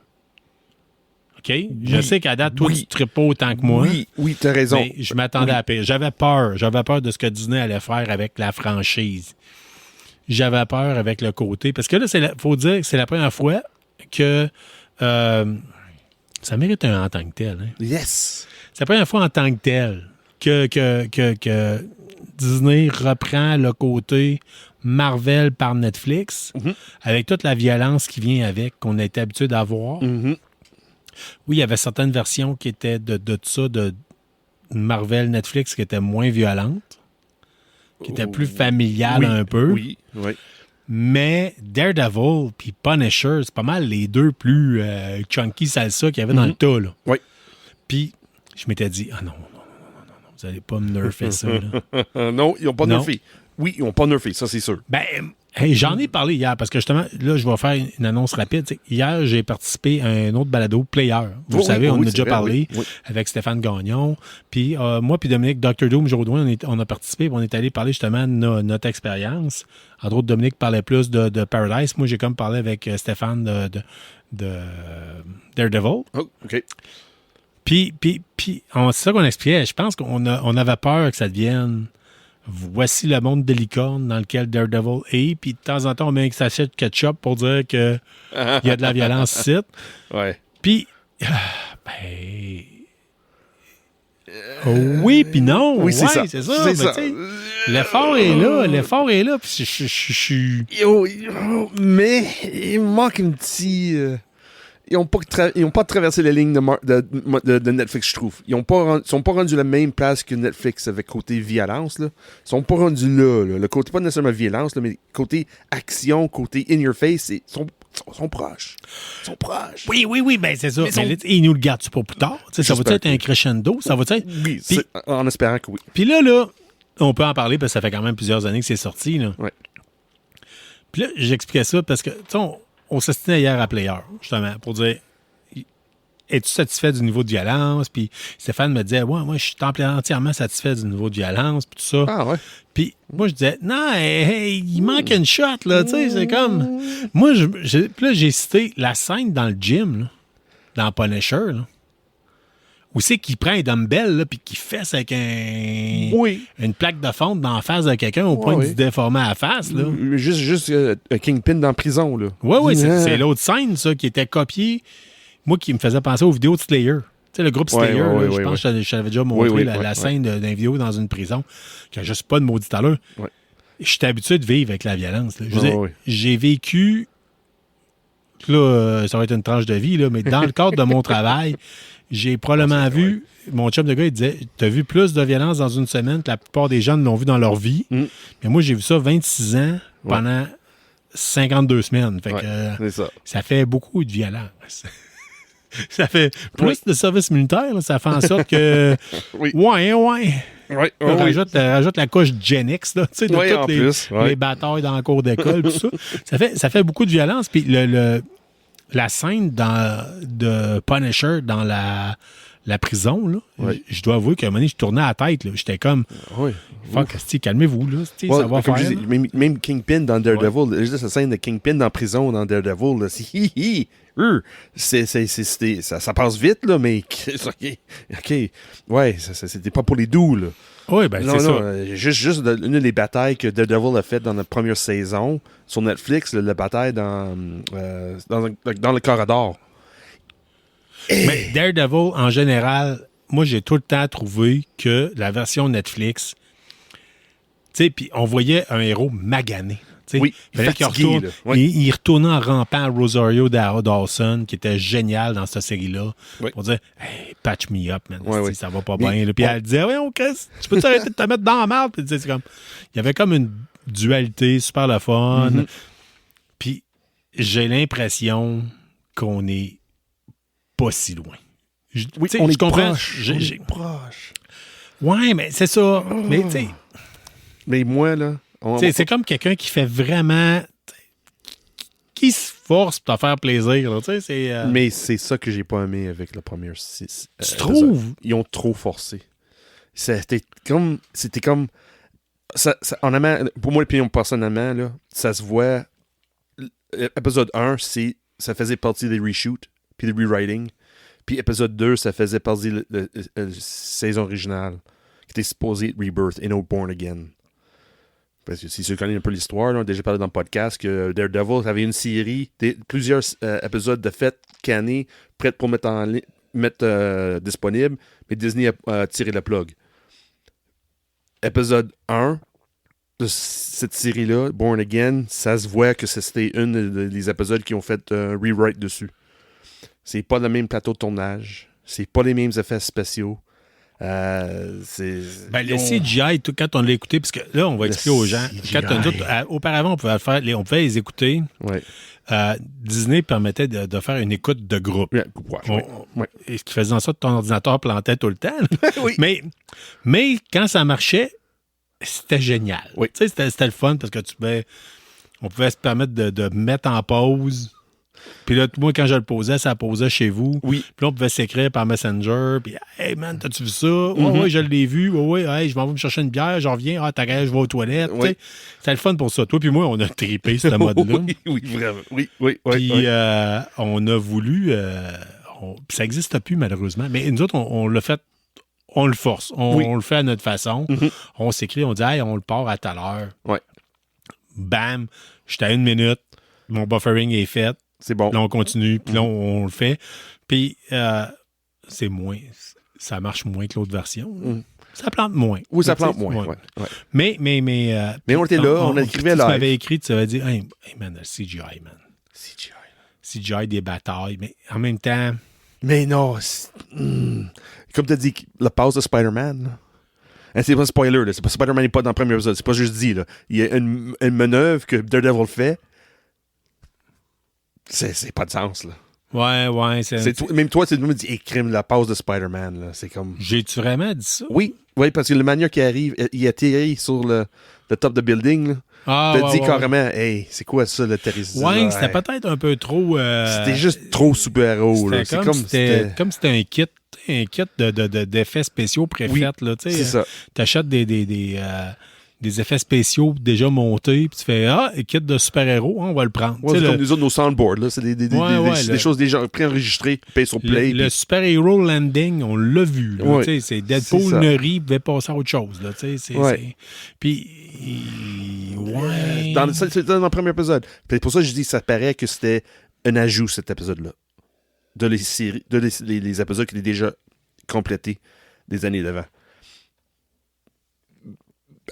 OK? Je sais qu'à date, toi, Oui. tu ne tripes pas autant que moi. Oui, t'as raison. Mais je m'attendais à pire. J'avais peur. J'avais peur de ce que Disney allait faire avec la franchise. J'avais peur avec le côté. Parce que là, faut dire que c'est la première fois que ça mérite un en tant que tel. Hein. Yes. C'est la première fois en tant que tel que Disney reprend le côté Marvel par Netflix avec toute la violence qui vient avec, qu'on a été habitué d'avoir. Mhm. Oui, il y avait certaines versions qui étaient de ça, de Marvel Netflix, qui étaient moins violentes, qui étaient plus familiales Oui, un peu. Oui. Mais Daredevil puis Punisher, c'est pas mal les 2 plus chunky salsa qu'il y avait dans le tas. Là. Oui. Puis, je m'étais dit, non, vous allez pas me nerfer ça. Là. Non, ils n'ont pas Non. nerfé. Oui, ils n'ont pas nerfé, ça, c'est sûr. Ben, hey, j'en ai parlé hier parce que justement, là, je vais faire une annonce rapide. T'sais, hier, j'ai participé à un autre balado Player. Vous Oui, savez, oui, on oui, a c'est déjà vrai, parlé oui. avec Stéphane Gagnon. Puis moi, puis Dominique, Dr. Doom Jourdouin, on a participé. On est allé parler justement de notre expérience. Entre autres, Dominique parlait plus de Paradise. Moi, j'ai comme parlé avec Stéphane de Daredevil. Oh, OK. Puis c'est ça qu'on expliquait. Je pense qu'on avait peur que ça devienne voici le monde de licorne dans lequel Daredevil est. Puis de temps en temps, on met un sachet de ketchup pour dire qu'il y a de la violence ici. Ouais. Puis, oui, puis non. Oui, c'est Ouais, ça. C'est ça. C'est Mais ça. tu sais, l'effort est là. Puis je suis... Mais il manque un petit... Ils n'ont pas traversé la ligne de Netflix, je trouve. Ils sont pas rendus la même place que Netflix avec côté violence. Là. Ils sont pas rendus là. Le côté, pas nécessairement violence, là, mais côté action, côté in your face, ils sont proches. Ils sont proches. Oui, ben c'est ça. Mais Mais là, ils nous le gardent pas plus tard. Tu sais, ça va J'espère être un crescendo? Ça va être... Oui, Puis- en espérant que oui. Puis là, on peut en parler parce que ça fait quand même plusieurs années que c'est sorti. Là. Ouais. Puis là, j'expliquais ça parce que, tu sais, on s'astinait hier à Player, justement, pour dire es-tu satisfait du niveau de violence? Puis Stéphane me disait ouais, moi, je suis entièrement satisfait du niveau de violence, puis tout ça. Ah ouais. Puis moi, je disais non, hey, il manque une shot, là, tu sais, c'est comme. Moi, puis là, j'ai cité la scène dans le gym, là, dans Punisher, là. Où c'est qu'il prend un dumbbell, là, puis qu'il fesse avec une plaque de fonte dans la face de quelqu'un au point de se déformer à la face, là. Juste un Kingpin dans la prison, là. Oui, c'est l'autre scène, ça, qui était copiée. Moi, qui me faisait penser aux vidéos de Slayer. Tu sais, le groupe Slayer, je pense que je t'avais déjà montré la scène d'une vidéo dans une prison qui n'a juste pas de maudit à l'heure. Ouais. Je suis habitué de vivre avec la violence. Là. Je veux dire, Ouais. j'ai vécu, là, ça va être une tranche de vie, là, mais dans le cadre de mon travail, j'ai probablement vu, mon chum de gars, il disait, t'as vu plus de violence dans une semaine que la plupart des gens l'ont vu dans leur vie. Mm. Mais moi, j'ai vu ça 26 ans pendant 52 semaines. Fait que c'est ça. ça fait beaucoup de violence. Ça fait plus de service militaire, là, ça fait en sorte que... Oui. Ouais. Ouais, Là, rajoute la couche Gen X, là, tu sais, de Oui, en toutes plus, ouais. les batailles dans le cours d'école, tout ça. Ça fait beaucoup de violence. Puis la scène de Punisher dans la prison, là, je dois avouer qu'à un moment donné, je tournais à la tête. Là. J'étais comme, Oui. fuck, calmez-vous, là, ça va comme faire. je dis, même Kingpin dans Daredevil, juste la scène de Kingpin dans prison dans Daredevil, là, ça passe vite, là, mais OK. Ouais, c'était pas pour les doux, là. Oui, ben c'est ça. Juste une des batailles que Daredevil a faites dans la première saison sur Netflix, la bataille dans le corridor. Mais Daredevil, en général, moi, j'ai tout le temps trouvé que la version Netflix, tu sais, puis on voyait un héros magané. Tu sais, Oui, il fallait qu'il fatigué, retourne. là. Oui. Il retournait en rampant à Rosario Dawson, qui était génial dans cette série-là, Oui. pour dire hey, patch me up, man. Oui, oui. Ça va pas Mais bien. Là. Puis elle disait ouais, Chris, tu peux t'arrêter de te mettre dans la merde. Puis, tu sais, c'est comme, il y avait comme une dualité super le fun. Mm-hmm. Puis j'ai l'impression qu'on est pas si loin. Oui, Tu sais, on je est comprends. proche. On est proche. Ouais, mais c'est ça. Mais tu sais. Mais moi, là... C'est comme quelqu'un qui fait vraiment. Qui se force pour te faire plaisir. Là, c'est, Mais c'est ça que j'ai pas aimé avec le premier 6. Tu trouves? Ils ont trop forcé. C'était comme. En amont, pour moi, l'opinion personnellement, là, ça se voit. Épisode 1, ça faisait partie des reshoots puis des rewriting. Puis épisode 2, ça faisait partie de la saison originale qui était supposée Rebirth et No Born Again. Parce que si tu connais un peu l'histoire, on a déjà parlé dans le podcast que Daredevil avait une série, plusieurs épisodes de fête cannés, prêts pour mettre disponible, mais Disney a tiré le plug. Épisode 1 de cette série-là, Born Again, ça se voit que c'était une des épisodes qui ont fait un rewrite dessus. C'est pas le même plateau de tournage, c'est pas les mêmes effets spéciaux. le CGI, quand on l'a écouté, parce que là, on va expliquer aux gens. Auparavant, on pouvait les écouter. Ouais. Disney permettait de faire une écoute de groupe. Ouais. Et ce qui faisait en sorte que ton ordinateur plantait tout le temps. Oui. Mais quand ça marchait, c'était génial. Oui. Tu sais, c'était le fun parce que on pouvait se permettre de mettre en pause. Puis là, moi, quand je le posais, ça posait chez vous. Oui. Puis là, on pouvait s'écrire par Messenger. Puis, hey man, t'as-tu vu ça? Ouais, je l'ai vu. Ouais, hey, je m'en vais me chercher une bière, je reviens. Ah, t'arrêtes, je vais aux toilettes. Oui. C'était le fun pour ça. Toi, puis moi, on a trippé ce mode-là. Oui, vraiment. Oui. Puis, on a voulu. Puis ça n'existe plus, malheureusement. Mais nous autres, on l'a fait. On le force. On le fait à notre façon. Mm-hmm. On s'écrit, on dit, hey, on le part à telle heure. Ouais. Bam, j'étais à 1 minute. Mon buffering est fait. C'est bon. Là, on continue, puis là, on le fait. Puis, c'est moins. Ça marche moins que l'autre version. Ça plante moins. Oui, ça plante moins. Ouais. Mais on était là, on écrivait là. live. Tu m'avais écrit, tu m'avais dit, hey man, le CGI, man. CGI des batailles. Mais en même temps. Mais non. Comme tu as dit, la pause de Spider-Man, là. Hein, c'est pas un spoiler, là. C'est pas Spider-Man n'est pas dans le premier épisode. C'est pas juste dit, là. Il y a une manœuvre que Daredevil fait. C'est pas de sens, là. Ouais. Même toi, tu me dis, crime, la pause de Spider-Man, là. C'est comme. J'ai-tu vraiment dit ça? Oui, parce que le manière qui arrive, il atterrit sur le top de building, là. T'as dit carrément, hey, c'est quoi ça, l'atterrissage? Ouais, c'était peut-être un peu trop. C'était juste trop super-héros, là. C'était comme c'était un kit d'effets spéciaux préfaits, là. C'est ça. T'achètes des effets spéciaux déjà montés, puis tu fais kit de super-héros, on va le prendre. Ouais, c'est comme nous autres, nos soundboards, là. C'est des choses déjà préenregistrées, payées sur play. Le super-héros landing, on l'a vu. Là, ouais, c'est Deadpool ne rit, pouvait passer à autre chose. Là, puis, ouais. Dans le premier épisode. Puis pour ça, je dis que ça paraît que c'était un ajout, cet épisode-là. De les séries, les épisodes qui étaient déjà complétés des années d'avant.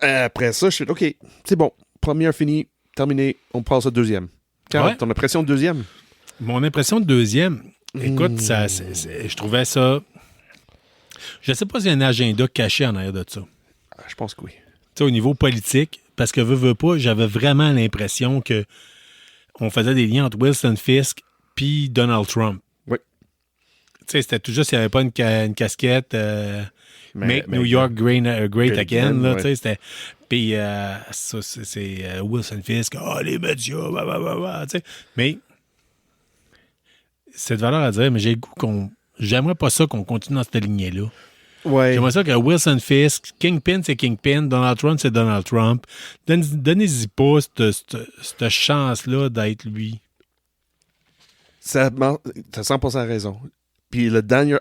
Après ça, je fais OK, c'est bon. Première finie, terminé, on passe au deuxième. Ton impression de deuxième? Mon impression de deuxième, écoute, je trouvais ça. Je ne sais pas s'il y a un agenda caché en arrière de ça. Je pense que oui. Tu sais, au niveau politique, parce que veux pas, j'avais vraiment l'impression que on faisait des liens entre Wilson Fisk puis Donald Trump. Oui. Tu sais, c'était tout juste s'il n'y avait pas une casquette. Make New York great again. Là, ouais. C'était. Puis, ça, c'est Wilson Fisk. Les médias, tu sais. Mais, c'est de valeur à dire, mais j'ai le goût j'aimerais pas ça qu'on continue dans cette lignée-là. Ouais. J'aimerais ça que Wilson Fisk, Kingpin, c'est Kingpin, Donald Trump, c'est Donald Trump. Donnez-y pas cette chance-là d'être lui. T'as 100% raison. Puis,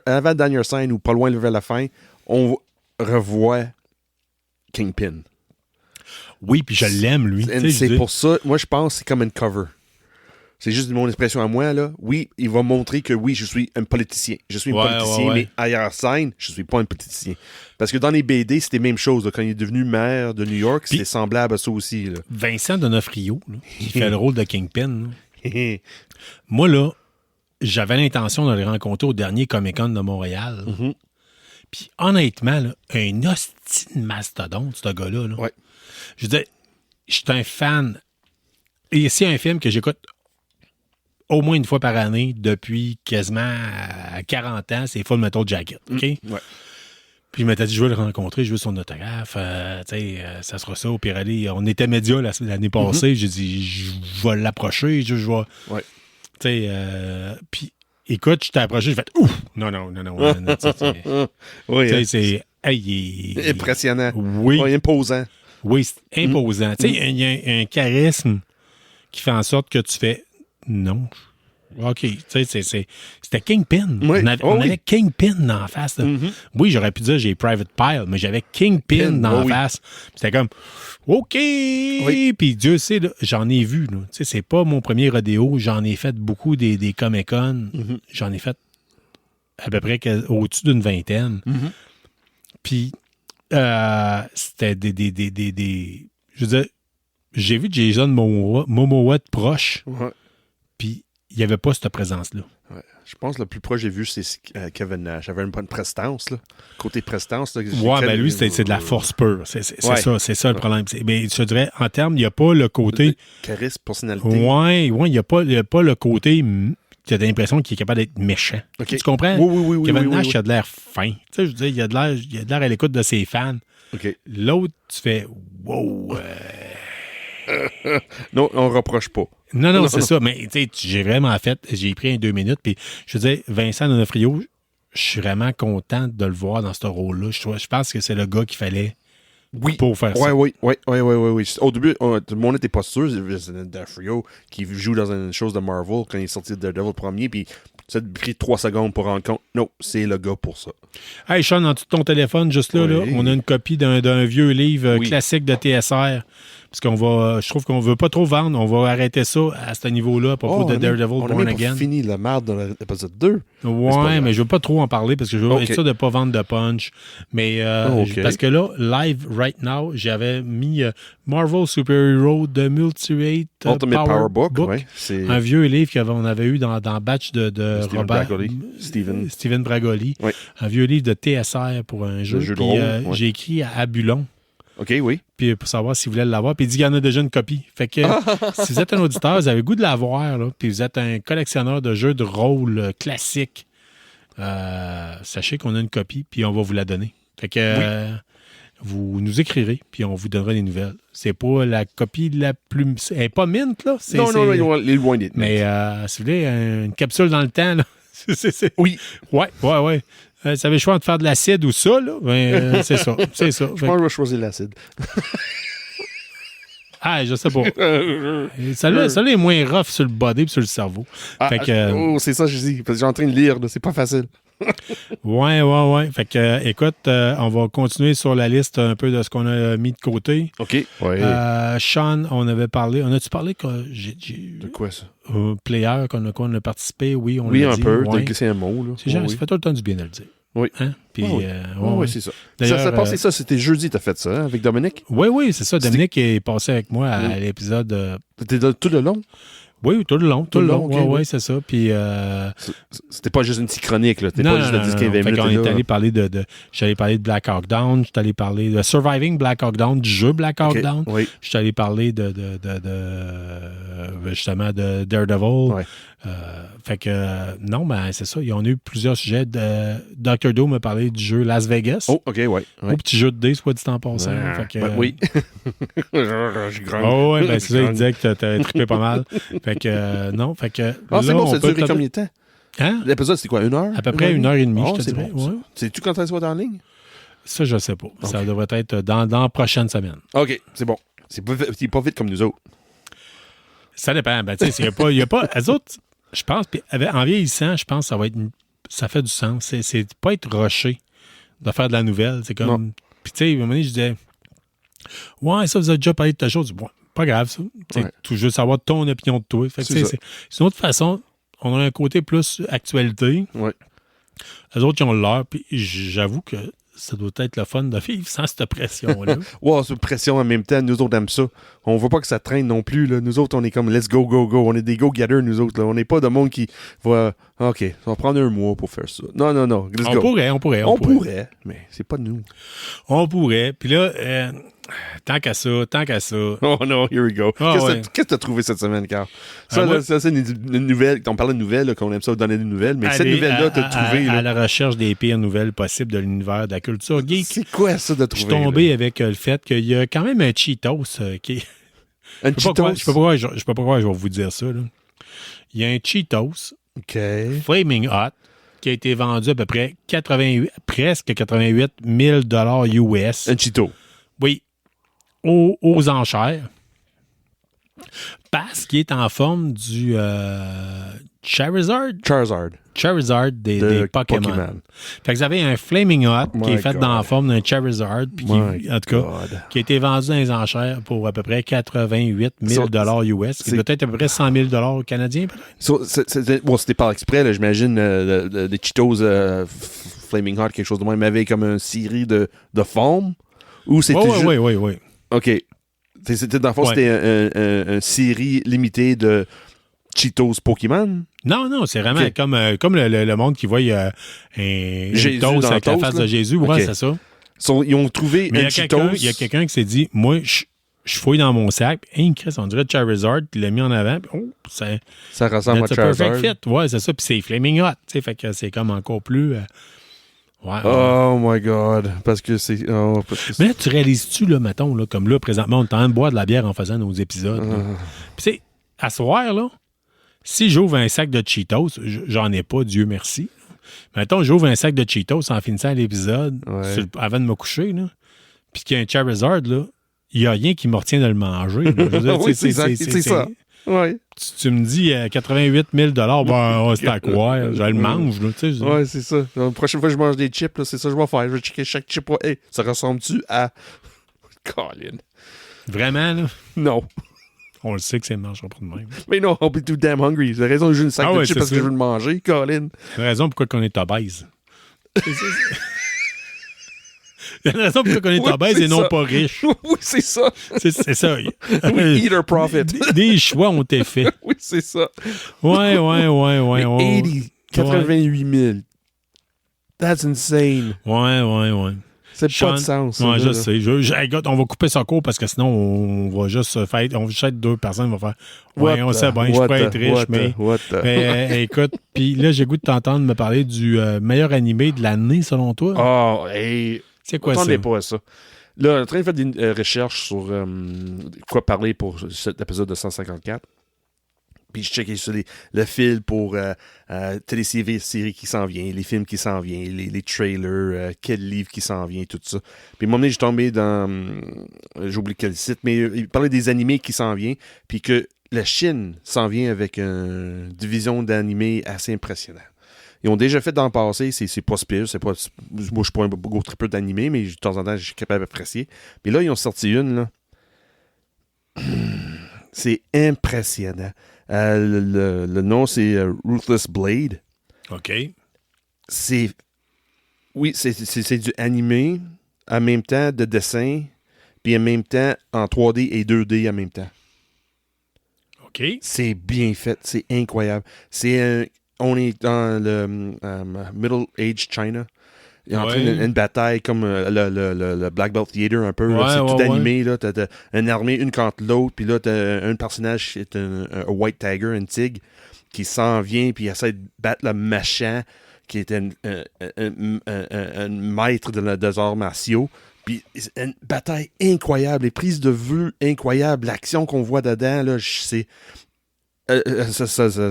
avant la dernière scène, ou pas loin vers la fin, on revoit Kingpin. Oui, puis je l'aime, lui. C'est pour ça, moi, je pense que c'est comme une cover. C'est juste mon expression à moi, là. Oui, il va montrer que oui, je suis un politicien. Je suis un politicien, mais ailleurs scène, je suis pas un politicien. Parce que dans les BD, c'était la même chose. Là. Quand il est devenu maire de New York, c'était semblable à ça aussi. Là. Vincent D'Onofrio, là, qui fait le rôle de Kingpin. Là. Moi, là, j'avais l'intention de le rencontrer au dernier Comic-Con de Montréal. Mm-hmm. Puis honnêtement, là, un hostie de mastodonte, ce gars-là. Là. Ouais. Je veux dire, je suis un fan. Et c'est un film que j'écoute au moins une fois par année depuis quasiment 40 ans. C'est Full Metal Jacket. OK? Ouais. Puis je m'étais dit, je veux le rencontrer, je veux son autographe. Ça sera ça. Au pire, aller. On était médias l'année passée. J'ai dit, je vais l'approcher. Je vais. Ouais. Puis, écoute, je t'ai approché, j'ai fait ouf! Non. Oui. C'est. Hey, impressionnant. Oui. Ouais, imposant. Oui, c'est imposant. Tu sais, il y a un charisme qui fait en sorte que tu fais non. OK. Tu sais, c'était Kingpin. Oui. On avait Kingpin en face. Oui, j'aurais pu dire j'ai Private Pile, mais j'avais Kingpin en face. C'était comme OK. Puis Dieu sait, là, j'en ai vu. Tu sais, c'est pas mon premier rodéo. J'en ai fait beaucoup des Comic-Con. J'en ai fait à peu près au-dessus d'une vingtaine. Puis c'était des. Je veux dire, j'ai vu Jason Momoa de proche. Ouais. Puis il n'y avait pas cette présence-là. Ouais. Je pense que le plus proche que j'ai vu, c'est Kevin Nash. J'avais une bonne prestance. Là. Côté prestance. Là, Ben lui, c'est de la force pure. C'est ça le problème. Mais je te dirais, en termes, il n'y a pas le côté. Charisme, personnalité. Oui, il n'y a pas le côté. Tu as l'impression qu'il est capable d'être méchant. Okay. Tu comprends? Oui. Kevin Nash, il a de l'air fin. Tu sais, je veux dire, il a de l'air à l'écoute de ses fans. Okay. L'autre, tu fais wow. Non, on ne reproche pas. Non, c'est ça. Mais tu sais, j'ai pris un 2 minutes. Puis je veux dire, Vincent D'Onofrio, je suis vraiment content de le voir dans ce rôle-là. Je pense que c'est le gars qu'il fallait pour faire ça. Oui. Au début, tout le monde n'était pas sûr. C'est D'Onofrio qui joue dans une chose de Marvel quand il est sorti de Daredevil premier. Puis ça a pris 3 secondes pour rendre compte. Non, c'est le gars pour ça. Hey, Sean, en dessous de ton téléphone, juste là, on a une copie d'un vieux livre classique de TSR. Parce je trouve qu'on veut pas trop vendre. On va arrêter ça à ce niveau-là à propos de Daredevil Born Again. On a fini la merde dans l'épisode 2. Ouais, mais je veux pas trop en parler parce que je veux être sûr de pas vendre de punch. Mais parce que là, live right now, j'avais mis Marvel Super Hero The Multi-Rate Ultimate Power Book. Ouais, un vieux livre qu'on avait eu dans le batch de Steven Bragoli. Oui. Un vieux livre de TSR pour un jeu. Puis j'ai écrit à Abulon. OK, oui. Puis pour savoir s'il voulait l'avoir. Puis il dit qu'il y en a déjà une copie. Fait que si vous êtes un auditeur, vous avez le goût de l'avoir, là, puis vous êtes un collectionneur de jeux de rôle classiques, sachez qu'on a une copie, puis on va vous la donner. Fait que vous nous écrirez, puis on vous donnera des nouvelles. C'est pas la copie la plus... Elle n'est pas mint, là. Non, il est loin d'être. Mais si vous voulez, une capsule dans le temps, là. Oui. Ouais. Ça avait le choix de faire de l'acide ou ça, là. Ben, c'est ça. Je pense que je vais choisir l'acide. Je sais pas. Ça est moins rough sur le body et sur le cerveau. C'est ça que je dis. Parce que je suis en train de lire, là, c'est pas facile. Ouais. Fait que, écoute, on va continuer sur la liste un peu de ce qu'on a mis de côté. OK. Ouais. Sean, on avait parlé. On a-tu parlé que de quoi ça? Player qu'on a participé, oui, on l'a dit. Oui, un peu. Ouais. C'est un mot, là. Ça fait tout le temps du bien de le dire. Oui. Hein? Puis, oui, c'est ça. Ça passé ça, c'était jeudi, t'as fait ça, hein, avec Dominique? Oui, c'est ça. Dominique est passé avec moi à l'épisode. T'étais là tout le long? Oui, tout le long. Oui, c'est ça. Puis. C'était pas juste une petite chronique, là. T'es pas juste de 10-15 minutes. On est allé parler j'allais parler de Black Hawk Down, j'étais allé parler de Surviving Black Hawk Down, du jeu Black Hawk Down. Oui. J'étais allé parler justement de Daredevil. Ouais. Fait que, non, ben, c'est ça. Ils ont eu plusieurs sujets. Dr. Doe m'a parlé du jeu Las Vegas. Oh, OK, ouais. Au petit jeu de dés, soit dit en passant. Fait que, oui. je gronde. C'est ça, il disait que t'as trippé pas mal. Fait que, non, fait que. C'est bon, ça a duré combien de temps? Hein? L'épisode, c'était quoi, 1 heure? À peu près 1h30, je te dirais. Bon, sais-tu quand elle soit en ligne? Ça, je sais pas. Okay. Ça devrait être dans la prochaine semaine. OK, c'est bon. C'est pas vite comme nous autres. Ça dépend. Ben, tu sais, il n'y a pas. Elles autres, je pense, en vieillissant, je pense que ça fait du sens. C'est pas être rushé de faire de la nouvelle. C'est comme. Puis, tu sais, à un moment donné, je disais, ouais, ça, vous avez déjà parlé de ta chose. Bon, pas grave, ça. Ouais. Tu veux savoir ton opinion de toi. Fait que, C'est ça. c'est une autre façon. On a un côté plus actualité. Ouais. Les autres, ils ont leur. Puis j'avoue que ça doit être le fun de vivre sans cette pression-là. Wow, c'est une pression en même temps. Nous autres, on aime ça. On veut pas que ça traîne non plus. Là. Nous autres, on est comme let's go, go, go. On est des go-getters, nous autres. Là. On n'est pas de monde qui va. OK, on va prendre un mois pour faire ça. Non, non, non. Let's on go. pourrait, On pourrait, mais c'est pas nous. On pourrait. Puis là, tant qu'à ça. Oh non, here we go. Ah, Qu'est-ce que t'as trouvé cette semaine, Carl? Ça, moi- là, ça c'est une nouvelle. On parlait de nouvelles, là, qu'on aime ça donner des nouvelles, mais cette nouvelle-là, t'as trouvé. À Là. la recherche des pires nouvelles possibles de l'univers de la culture geek. C'est quoi ça de Je trouver? suis tombé là? avec le fait qu'il y a quand même un Cheetos qui est. Un Je sais pas Cheetos? pourquoi je vais vous dire ça. Là. Il y a un Cheetos OK. Flaming Hot qui a été vendu à peu près presque 88 000 US. Un Cheeto. Oui, aux enchères. Parce qu'il est en forme du Charizard des De Pokémon. Fait que vous avez un Flaming Hot qui My est fait God. dans la forme d'un Charizard, puis My en tout cas, God. qui a été vendu dans les enchères pour à peu près 88 000 US, qui c'est- doit être à peu près 100 000 canadiens, peut-être. So, bon, c'était par exprès, là, j'imagine, des Cheetos Flaming Hot, quelque chose de même, mais avec comme une série de formes. Ou c'était juste... Oui. OK. C'était, dans le fond, Ouais. c'était une série limitée de Cheetos Pokémon. Non, c'est vraiment Ok. comme le monde qui voit un Jésus toast dans avec le la toast, face là. de Jésus. Ouais, Ok. c'est ça. Ils ont trouvé Mais un Cheetos. il y a quelqu'un qui s'est dit, moi, je fouille dans mon sac, puis, Chris, on dirait Charizard, puis il l'a mis en avant, puis Ça ressemble à that's a perfect Charizard. fit. Ouais, c'est ça, puis c'est Flaming Hot, tu sais, fait que c'est comme encore plus... ouais. Oh my God. Parce que c'est... oh, parce que c'est- Mais là, tu réalises-tu, là, mettons, là, comme là, présentement, on est en train de boire de la bière en faisant nos épisodes. là. Puis, tu sais, à soir, là, si j'ouvre un sac de Cheetos, j'en ai pas, Dieu merci. Mettons, j'ouvre un sac de Cheetos en finissant l'épisode, Ouais. avant de me coucher, là, puis qu'il y a un Charizard, là, il n'y a rien qui me retient de le manger. Là. Je veux dire, Oui, tu sais, c'est ça. Ouais. Tu me dis 88 000 ben, c'est à quoi? Je le mange, là, tu sais. Ouais, c'est ça. La prochaine fois que je mange des chips, là, c'est ça que je vais faire. Je vais checker chaque chip. Hey, ça ressemble-tu à... Colin. Vraiment, là, Non. on le sait que c'est ne mangera pas de même. Mais non, I'll be too damn hungry. J'ai raison, j'ai une sac Ah de ouais, chips c'est parce que ça. je veux le manger. Colin. Il y a une raison pourquoi on est obèse. Il y a une raison pourquoi on est Oui, obèse c'est et non ça. pas riche. Oui, c'est ça. C'est ça. We eat our profit. Des choix ont été faits. Oui, c'est ça. Ouais. Mais on- 88 000. That's insane. Ouais. C'est Sean- pas de sens. Ouais, ça, je là. sais. Hey, gars, on va couper ça court parce que sinon, on va juste se faire. On va juste être deux personnes, on va faire. Ouais, on sait bien, je pourrais être riche, mais. Mais, écoute, puis là, j'ai goût de t'entendre me parler du meilleur animé de l'année, selon toi. Oh, hey. C'est quoi ça? Attendez pas à ça. Là, on est en train de faire des recherches sur quoi parler pour cet épisode de 154. Puis je checkais sur le fil pour téléséries qui s'en vient, les films qui s'en viennent, les trailers, quel livre qui s'en vient, tout ça. Puis à un moment donné, j'ai tombé dans... j'oublie quel site, mais il parlait des animés qui s'en viennent, puis que la Chine s'en vient avec une division d'animés assez impressionnante. Ils ont déjà fait dans le passé, c'est pas pire, c'est pas... Moi, je suis pas un gros triple d'animés, mais de temps en temps, je suis capable d'apprécier. Mais là, ils ont sorti une, là. C'est impressionnant. Le nom, c'est Ruthless Blade. OK. C'est... Oui, c'est du animé, en même temps de dessin, puis en même temps en 3D et 2D en même temps. OK. C'est bien fait, c'est incroyable. On est dans le Middle Age China. Il y a en train une bataille comme le Black Belt Theater un peu. Là. C'est tout animé. Là. T'as une armée une contre l'autre. Puis là, t'as un personnage qui est un White Tiger, un tigre, qui s'en vient puis il essaie de battre le machin qui est un maître des arts martiaux. Puis une bataille incroyable. Les prises de vue incroyables. L'action qu'on voit dedans, là, c'est...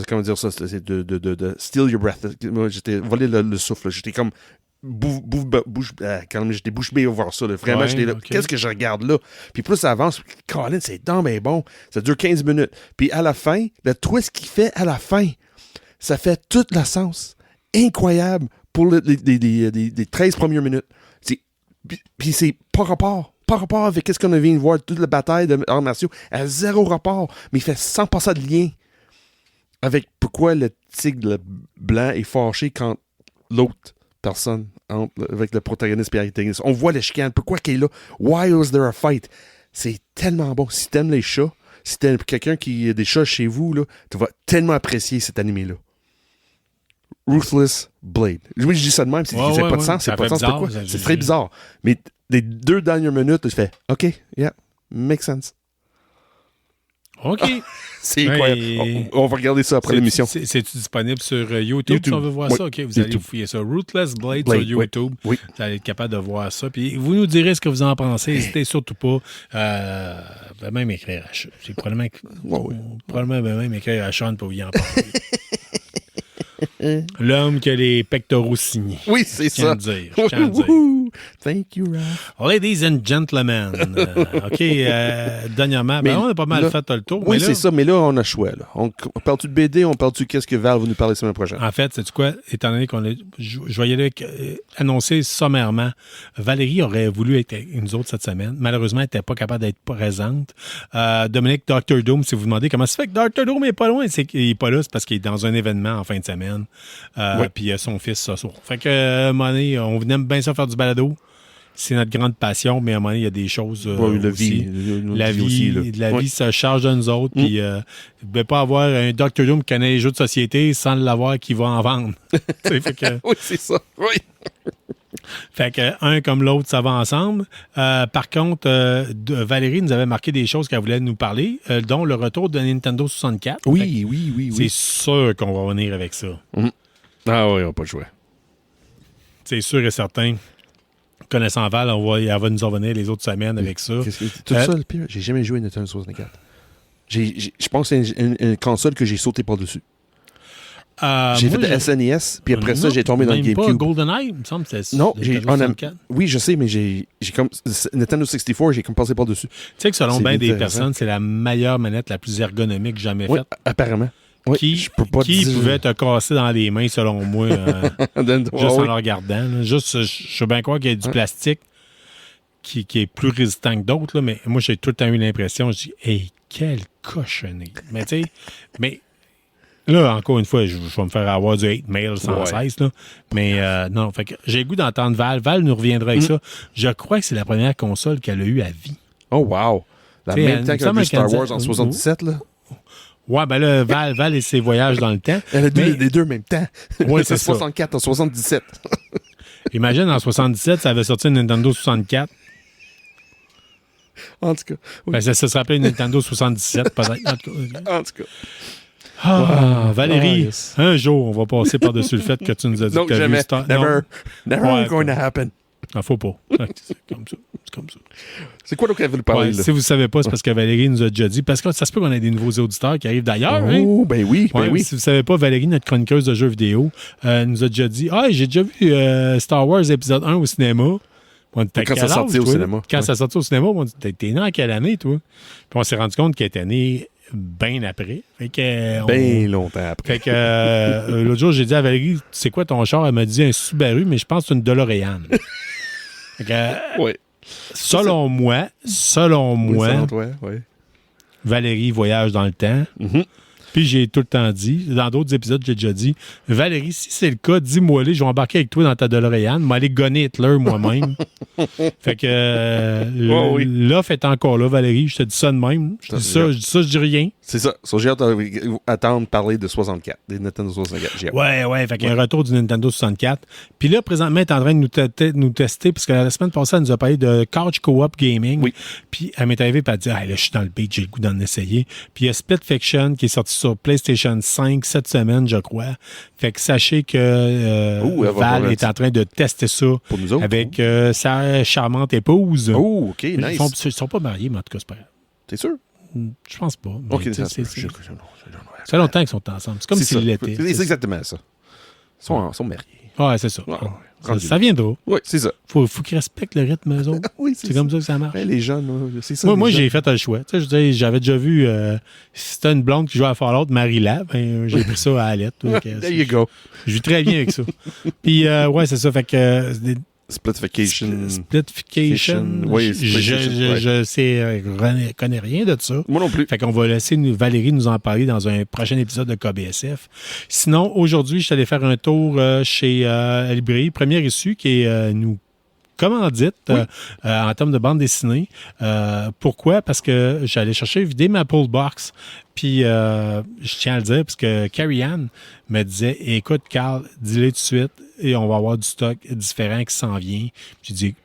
comment dire ça? C'est de steal your breath. Moi, j'étais volé le souffle. J'étais comme j'étais bouche bée à voir ça. Là. Vraiment, j'étais là. Okay. Qu'est-ce que je regarde là? Puis plus ça avance, Colin, c'est donc bien bon. Ça dure 15 minutes. Puis à la fin, le twist qu'il fait à la fin, ça fait tout le sens. Incroyable pour les 13 premières minutes. Puis c'est pas rapport. pas rapport avec ce qu'on a venu voir, toute la bataille de arts martiaux. Elle a zéro rapport, mais il fait 100% de lien avec pourquoi le tigre blanc est fâché quand l'autre personne avec le protagoniste et l'antagoniste. On voit le chicane. Pourquoi qu'il est là? Why was there a fight? C'est tellement bon. Si t'aimes les chats, si t'aimes quelqu'un qui a des chats chez vous, là, tu vas tellement apprécier cet animé-là. Ruthless Blade. Oui, je dis ça de même, ça fait pas de sens. C'est pas de sens. Pourquoi? C'est très bizarre. Mais les 2 dernières minutes, je fais OK, yeah, makes sense. OK. C'est incroyable. On va regarder ça après l'émission. C'est-tu disponible sur YouTube, si on veut voir ça? OK, vous allez fouiller ça. Ruthless Blade sur YouTube. Oui. Vous allez être capable de voir ça. Puis vous nous direz ce que vous en pensez. N'hésitez surtout pas. Même écrire à Sean. C'est probablement même écrire à Sean pour y en parler. L'homme qui a les pectoraux signés. Oui, c'est ça. Je tiens à dire. Thank you, Raph. Ladies and gentlemen. OK, dernièrement, on a pas mal fait le tour. Oui, c'est ça, mais là, on a choix. Là. On parle-tu de BD, on parle-tu qu'est-ce que Val va nous parler la semaine prochaine? En fait, sais-tu quoi? Étant donné qu'on a... Je vais y aller annoncer sommairement. Valérie aurait voulu être avec nous autres cette semaine. Malheureusement, elle n'était pas capable d'être présente. Dominique, Dr. Doom, si vous vous demandez comment ça fait que Dr. Doom n'est pas loin, c'est qu'il n'est pas là, c'est parce qu'il est dans un événement en fin de semaine. Puis son fils ce soir. Fait que, à un moment donné, on venait bien ça faire du balado. C'est notre grande passion, mais à un moment donné, il y a des choses aussi. La vie se charge de nous autres. Puis, ne pouvez pas avoir un Dr. Doom qui connaît les jeux de société sans l'avoir qui va en vendre. Fait que, oui, c'est ça. Oui. Fait que un comme l'autre, ça va ensemble. Par contre, Valérie nous avait marqué des choses qu'elle voulait nous parler, dont le retour de Nintendo 64. Oui. C'est sûr qu'on va revenir avec ça. Ah oui, on n'a pas le choix. C'est sûr et certain. Connaissant Val, elle va nous en venir les autres semaines avec ça. Tout ça, le pire, j'ai jamais joué à Nintendo 64. Je pense que c'est une console que j'ai sauté par-dessus. J'ai fait le SNES, puis après ça, j'ai tombé dans le GameCube. Pas GoldenEye, il me semble que c'est non, oui, je sais, mais j'ai comme Nintendo 64, j'ai comme passé par-dessus. Tu sais que selon bien des personnes, c'est la meilleure manette la plus ergonomique jamais faite. Apparemment. Oui, qui pouvait te casser dans les mains, selon moi, juste en le regardant. Là. Juste, je veux bien croire qu'il y a du plastique qui est plus résistant que d'autres, là, mais moi, j'ai tout le temps eu l'impression, je dis, hey, quelle cochonnerie. Mais tu sais, là, encore une fois, je vais me faire avoir du hate mail sans cesse, là. Mais non, fait que j'ai le goût d'entendre Val. Val nous reviendra avec ça. Je crois que c'est la première console qu'elle a eue à vie. Oh, wow! La même temps qu'elle a vu Star Wars en 77, là. Ouais, ben là, Val et ses voyages dans le temps. Elle a vu les deux en même temps. Oui, c'est 64 en 77. Imagine, en 77, ça avait sorti une Nintendo 64. En tout cas. Oui. Ben, ça se rappelait une Nintendo 77, peut-être. En tout cas. Valérie, un jour, on va passer par-dessus le fait que tu nous as dit que tu as vu Star... Never going to happen. Il faut pas. C'est comme ça. C'est quoi donc qu'elle veut nous parler, là? Si vous ne savez pas, c'est parce que Valérie nous a déjà dit. Parce que ça se peut qu'on ait des nouveaux auditeurs qui arrivent d'ailleurs. Oh, hein? Ben oui. Si vous ne savez pas, Valérie, notre chroniqueuse de jeux vidéo, nous a déjà dit j'ai déjà vu Star Wars épisode 1 au cinéma. Quand ça sortit au cinéma. Quand ça sortit au cinéma, on dit t'es né en quelle année, toi? Puis on s'est rendu compte qu'elle était née bien après. Bien longtemps après. Fait que l'autre jour, j'ai dit à Valérie, c'est quoi ton char? Elle m'a dit un Subaru, mais je pense que c'est une DeLorean. Fait que, oui. Selon moi, Valérie voyage dans le temps. Mm-hmm. Puis j'ai tout le temps dit, dans d'autres épisodes, j'ai déjà dit, Valérie, si c'est le cas, dis-moi-les, je vais embarquer avec toi dans ta DeLorean, je vais aller gonner Hitler moi-même. Fait que l'offre est encore là, Valérie, je te dis ça de même. Je dis ça, je dis rien. C'est ça. J'ai hâte d'attendre parler de 64, des Nintendo 64. Ouais, fait qu'il y a un retour du Nintendo 64. Puis là, présentement, elle est en train de nous tester, parce que la semaine passée, elle nous a parlé de Couch Co-op Gaming. Oui. Puis elle m'est arrivée et elle a dit, là, je suis dans le beat, j'ai le goût d'en essayer. Puis il y a Split Fiction qui est sorti sur PlayStation 5 cette semaine, je crois. Fait que sachez que Val est en train de tester ça pour nous autres, avec sa charmante épouse. Oh, OK, nice. Ils sont pas mariés, mais en tout cas, c'est pas grave. T'es sûr? Je pense pas. OK, ça fait longtemps qu'ils sont ensemble. C'est comme s'ils l'étaient. C'est exactement ça. Ils sont mariés. Ouais, c'est ça. Ça viendra. Oui, c'est ça. Faut qu'ils respectent le rythme, eux autres. Oui, c'est comme ça que ça marche. Les jeunes, c'est ça. Moi j'ai fait le choix. Tu sais, j'avais déjà vu, si c'était une blonde qui jouait à Fallout, Marie-La, ben, j'ai pris ça à Alette. There you go. Je vis très bien avec ça. Puis, ouais, c'est ça. Fait que Splitification. Splitification. Oui, splitification, ouais. Je sais, connais rien de ça. Moi non plus. Fait qu'on va laisser Valérie nous en parler dans un prochain épisode de KBSF. Sinon, aujourd'hui, je suis allé faire un tour chez la librairie Première Issue qui est nous commandite en termes de bande dessinée. Pourquoi? Parce que j'allais chercher vider ma pull box. Puis, je tiens à le dire, parce que Carrie-Anne me disait, écoute, Carl, dis-le tout de suite, et on va avoir du stock différent qui s'en vient. J'ai dit,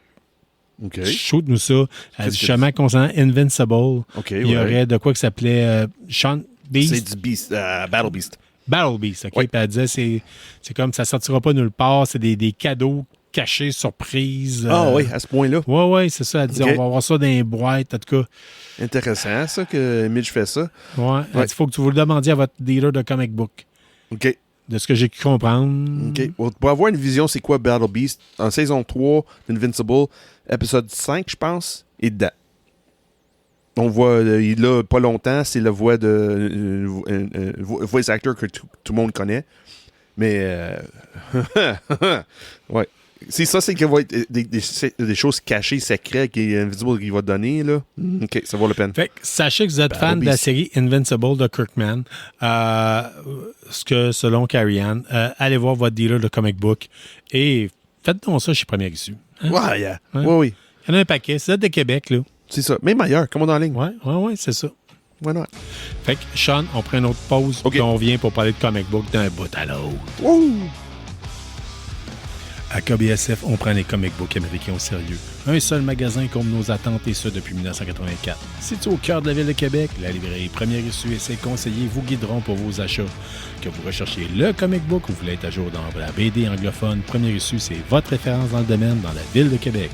OK. shoot-nous ça. Elle dit, Qu'est-ce que justement, concernant Invincible, OK, il y aurait de quoi qui s'appelait Sean Beast. C'est du Beast, Battle Beast. Battle Beast, OK? Oui. Puis elle disait, c'est comme, ça sortira pas nulle part, c'est des cadeaux cachés, surprises. Ah oui, à ce point-là. Oui, c'est ça. Elle dit, OK. on va avoir ça dans les boîtes, en tout cas. Intéressant, ça, que Mitch fait ça. Ouais. Elle dit, il faut que vous le demandiez à votre dealer de comic book. OK. De ce que j'ai pu comprendre. OK. Pour avoir une vision, c'est quoi Battle Beast? En saison 3 d'Invincible, épisode 5, je pense, et dedans. On voit, il a pas longtemps, c'est la voix de voice actor que tout le monde connaît. Mais, ouais. C'est ça, c'est qu'il va être des choses cachées, secrètes, qu'Invincible qui va donner, là. OK, ça vaut la peine. Fait que sachez que vous êtes Battle fan de la Beast. série Invincible de Kirkman. Ce que, selon Carrie-Anne, allez voir votre dealer de comic book et faites donc ça chez Première Issue. Hein? Ouais, yeah. Ouais. Oui. Il y en a un paquet. C'est de Québec, là. C'est ça. Même ailleurs, commande en ligne. Ouais, c'est ça. Why not? Fait que, Sean, on prend une autre pause, OK. puis on vient pour parler de comic book d'un bout à l'autre. Wouh! À KBSF, on prend les comic books américains au sérieux. Un seul magasin comble nos attentes et ce depuis 1984. Situé au cœur de la ville de Québec, la librairie Première Issue et ses conseillers vous guideront pour vos achats. Que vous recherchiez le comic book ou vous voulez être à jour dans la BD anglophone, Première Issue, c'est votre référence dans le domaine dans la ville de Québec.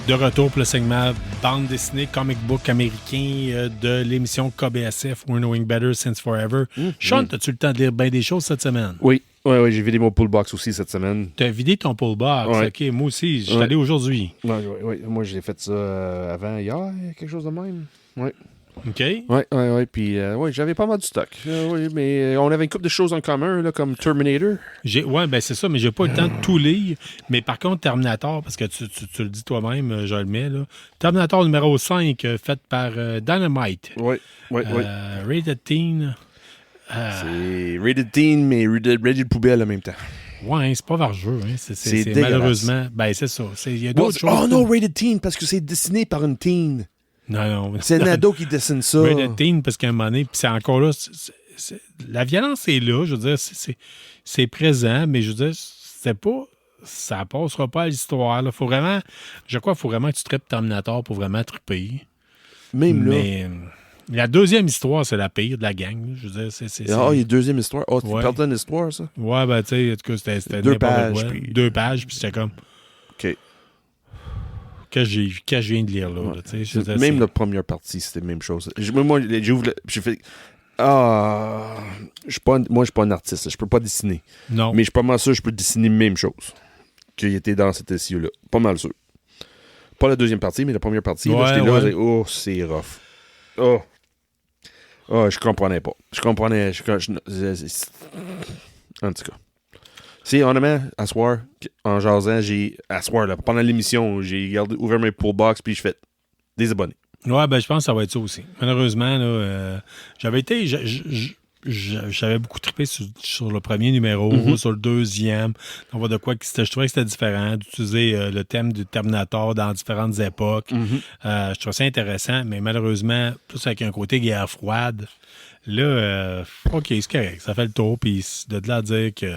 De retour pour le segment bande dessinée, comic book américain de l'émission KBSF, We're Knowing Better Since Forever. Sean, as-tu le temps de lire bien des choses cette semaine? Oui, j'ai vidé mon pull box aussi cette semaine. T'as vidé ton pull box. Ouais. OK, moi aussi, je suis Ouais. allé aujourd'hui. Oui. Moi, j'ai fait ça avant hier, quelque chose de même. Oui. OK? Oui. Puis, j'avais pas mal de stock. Oui, mais on avait une couple de choses en commun, là, comme Terminator. Ouais, ben c'est ça, mais j'ai pas eu le temps de tout lire. Mais par contre, Terminator, parce que tu le dis toi-même, je le mets, là. Terminator numéro 5, fait par Dynamite. Oui. Rated Teen. C'est Rated Teen, mais Rated Poubelle en même temps. Ouais, c'est pas vargeux. Hein. C'est dégueulasse. malheureusement. Ben, c'est ça. Il y a d'autres choses. Oh non, Rated Teen, parce que c'est dessiné par une teen. Non. C'est un ado qui dessine ça. Rated Teen, parce qu'à un moment donné, puis c'est encore là. La violence est là, je veux dire, c'est présent, mais je veux dire, c'est pas. Ça passera pas à l'histoire. Là. Faut vraiment. Je crois qu'il faut vraiment que tu tripes Terminator pour vraiment triper. Même là. Mais la deuxième histoire, c'est la pire de la gang. Là. Je veux dire, c'est. Il y a une deuxième histoire. Oh, tu Ouais. parles d'une histoire, ça? Ouais, ben, tu sais, en tout cas, c'était 2 n'importe pages, quoi. puis- 2 pages, puis c'était comme. OK. Que je viens de lire là. Là, tu sais, je veux dire, Même c'est- la première partie, c'était la même chose. Moi, j'ai fait... Ah... Moi, je suis pas un artiste. Je peux pas dessiner. Non. Mais je suis pas mal sûr que je peux dessiner la même chose qu'il était dans cet SEO-là. Pas mal sûr. Pas la deuxième partie, mais la première partie. Ouais, là, j'étais là, ouais. j'ai dit, oh, c'est rough. Oh, je comprenais pas. En tout cas. C'est honnêtement, à soir, en jasant, pendant l'émission, j'ai ouvert mes pull box puis je fais des abonnés. Ouais, ben je pense que ça va être ça aussi. Malheureusement, là, j'avais été. J'avais beaucoup trippé sur le premier numéro, sur le deuxième. On voit de quoi que je trouvais que c'était différent, d'utiliser le thème du Terminator dans différentes époques. Je trouvais ça intéressant, mais malheureusement, plus avec un côté guerre froide. Là, OK, c'est correct. Ça fait le tour, puis de là à dire que.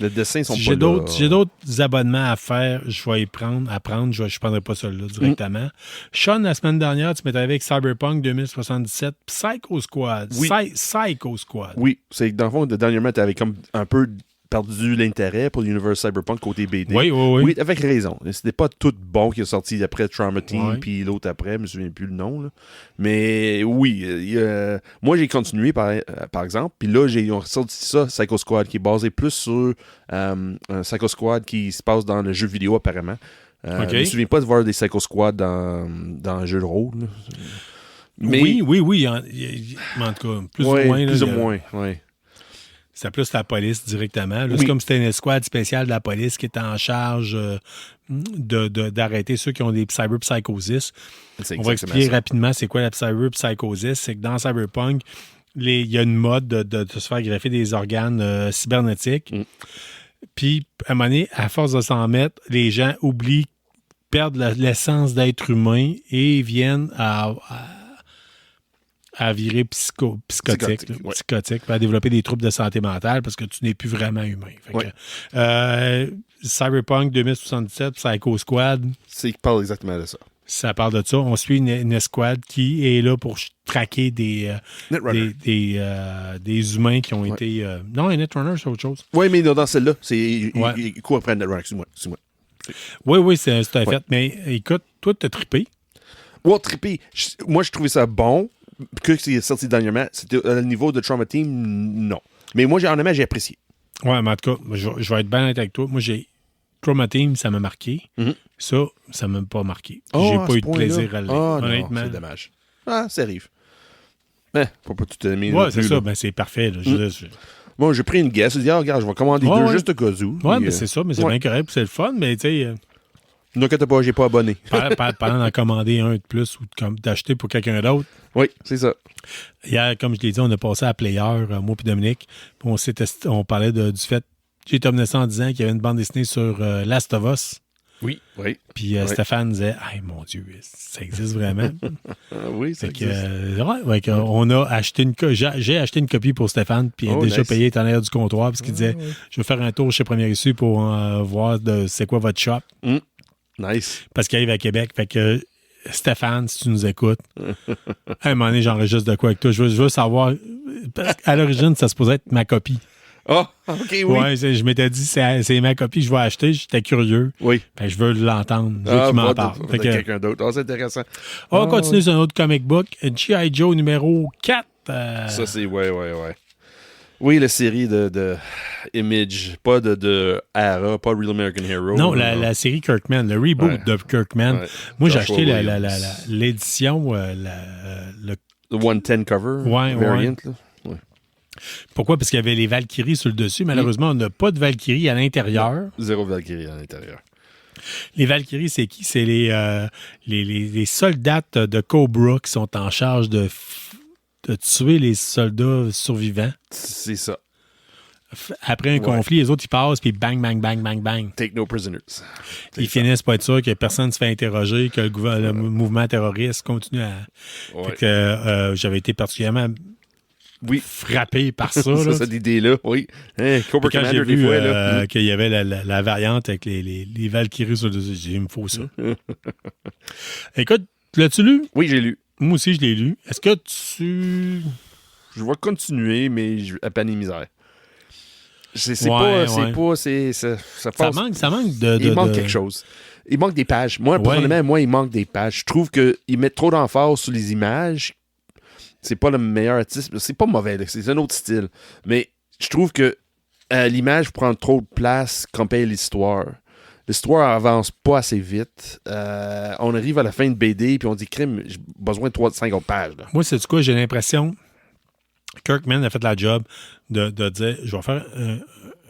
Les dessins sont Si pas j'ai là. j'ai d'autres abonnements à faire, je vais y prendre. Je ne prendrai pas celui-là directement. Sean, la semaine dernière, tu m'étais avec Cyberpunk 2077, Psycho Squad. Oui. Psycho Squad. Oui, c'est que dans le fond, dernièrement, tu avais comme un peu perdu l'intérêt pour l'univers Cyberpunk côté BD. Oui. Oui, avec raison. C'était pas tout bon qui est sorti après Trauma Team, Ouais. puis l'autre après, je me souviens plus le nom. Là. Mais oui, moi j'ai continué par exemple, puis là ils ont sorti ça, Psycho Squad, qui est basé plus sur un Psycho Squad qui se passe dans le jeu vidéo apparemment. OK. Je me souviens pas de voir des Psycho Squad dans un jeu de rôle. Là. Mais, Oui. En tout cas, plus ou moins. là, plus ou il y a- moins, oui. C'était plus la police directement. Là, Oui. c'est comme c'était une escouade spéciale de la police qui était en charge d'arrêter ceux qui ont des cyberpsychosis. C'est On va exactement expliquer ça. rapidement c'est quoi la cyberpsychosis. C'est que dans Cyberpunk, il y a une mode de se faire greffer des organes cybernétiques. Puis, à un moment donné, à force de s'en mettre, les gens oublient, perdent l'essence d'être humain et viennent à virer psychotique, ouais. psychotique, à développer des troubles de santé mentale parce que tu n'es plus vraiment humain. Fait Ouais. que, Cyberpunk 2077, Psycho Squad, C'est qu'il parle exactement de ça. ça parle de ça. On suit une escouade qui est là pour traquer des Netrunner. des humains qui ont été... non, un Netrunner, c'est autre chose. Oui, mais dans celle-là, c'est. Ouais. Il court après Netrunner, excuse-moi. Oui, c'est un Ouais. fait. Mais écoute, toi, t'as trippé. Ouais, trippy. Moi, je trouvais ça bon. Que c'est sorti dernièrement. C'était à le niveau de Trauma Team, non. Mais moi, honnêtement, j'ai apprécié. Ouais, mais en tout cas, je vais être bien honnête avec toi. Moi, Trauma Team, ça m'a marqué. Mhm. Ça m'a pas marqué. Oh, J'ai à pas ce eu de point-là. plaisir à le lire. Ah, non, Honnêtement. c'est dommage. Ah, ça arrive. Faut pas tout aimer. Ouais, non c'est plus, ça. là. Ben, c'est parfait. Là. Bon, j'ai pris une guess. J'ai dit, regarde, je vais commander Ouais, deux ouais. juste au cas où. Ouais, Puis, mais c'est ça. Mais c'est ouais. bien correct. Puis c'est le fun. Mais tu sais, n'inquiète pas, j'ai pas abonné. parlant d'en commander un de plus ou d'acheter pour quelqu'un d'autre. Oui, c'est ça. Hier, comme je l'ai dit, on a passé à Player, moi et Dominique. Puis on parlait du fait. J'ai terminé ça en disant qu'il y avait une bande dessinée sur Last of Us. Oui. Puis Stéphane disait, hey, mon Dieu, ça existe vraiment. Oui, ça Fait que, existe. on a acheté j'ai acheté une copie pour Stéphane, puis il a Oh, déjà nice. payé en l'air du comptoir, parce qu'il disait, je vais faire un tour chez Première Issue pour voir c'est quoi votre shop, Nice. parce qu'il arrive à Québec. Fait que, Stéphane, si tu nous écoutes, à un moment donné, j'enregistre de quoi avec toi. Je veux savoir, parce qu'à l'origine, ça se posait être ma copie. Ah, OK, oui. Ouais, je m'étais dit, c'est ma copie, je vais acheter, j'étais curieux. Oui. Fait que je veux l'entendre, je veux qu'il m'en parle. Fait De que, quelqu'un d'autre. Ah, c'est intéressant. on va continuer sur un autre comic book, G.I. Joe numéro 4. Ça, c'est... Ouais. Oui, la série de Image, pas de Ara, pas Real American Hero. Non, la série Kirkman, le reboot Ouais. de Kirkman. Ouais. Moi, j'ai Joshua acheté Williams. l'édition, le The 110 cover Ouais, variant. Là. pourquoi? Parce qu'il y avait les Valkyries sur le dessus. Malheureusement, on n'a pas de Valkyries à l'intérieur. Zéro Valkyrie à l'intérieur. Les Valkyries, c'est qui? C'est les soldats de Cobra qui sont en charge de tuer les soldats survivants. C'est ça. Après un conflit, les autres, ils passent, puis bang, bang, bang, bang, bang. Take no prisoners. Ils finissent par être sûrs que personne ne se fait interroger, que le mouvement terroriste continue à... Ouais. Fait que, j'avais été particulièrement Oui. frappé par ça. Ça, là. cette idée-là, oui. Hein, Cobra Quand j'ai Commander, des vu fois, là. qu'il y avait la variante avec les Valkyries sur le dessus, j'ai dit, il me faut ça. Écoute, l'as-tu lu? Oui, j'ai lu. Moi aussi, je l'ai lu. Est-ce que tu... Je vais continuer, mais à peine et misère. Ça Ça passe. manque de... Il manque quelque chose. Il manque des pages. Moi, Ouais. personnellement, il manque des pages. Je trouve qu'ils mettent trop d'emphase sur les images. C'est pas le meilleur artiste. C'est pas mauvais, là. C'est un autre style. Mais je trouve que l'image prend trop de place comparé à l'histoire. L'histoire avance pas assez vite. On arrive à la fin de BD puis on dit crime, j'ai besoin de 3-5 autres pages. Là. Moi, c'est du coup, j'ai l'impression Kirkman a fait la job de dire, je vais faire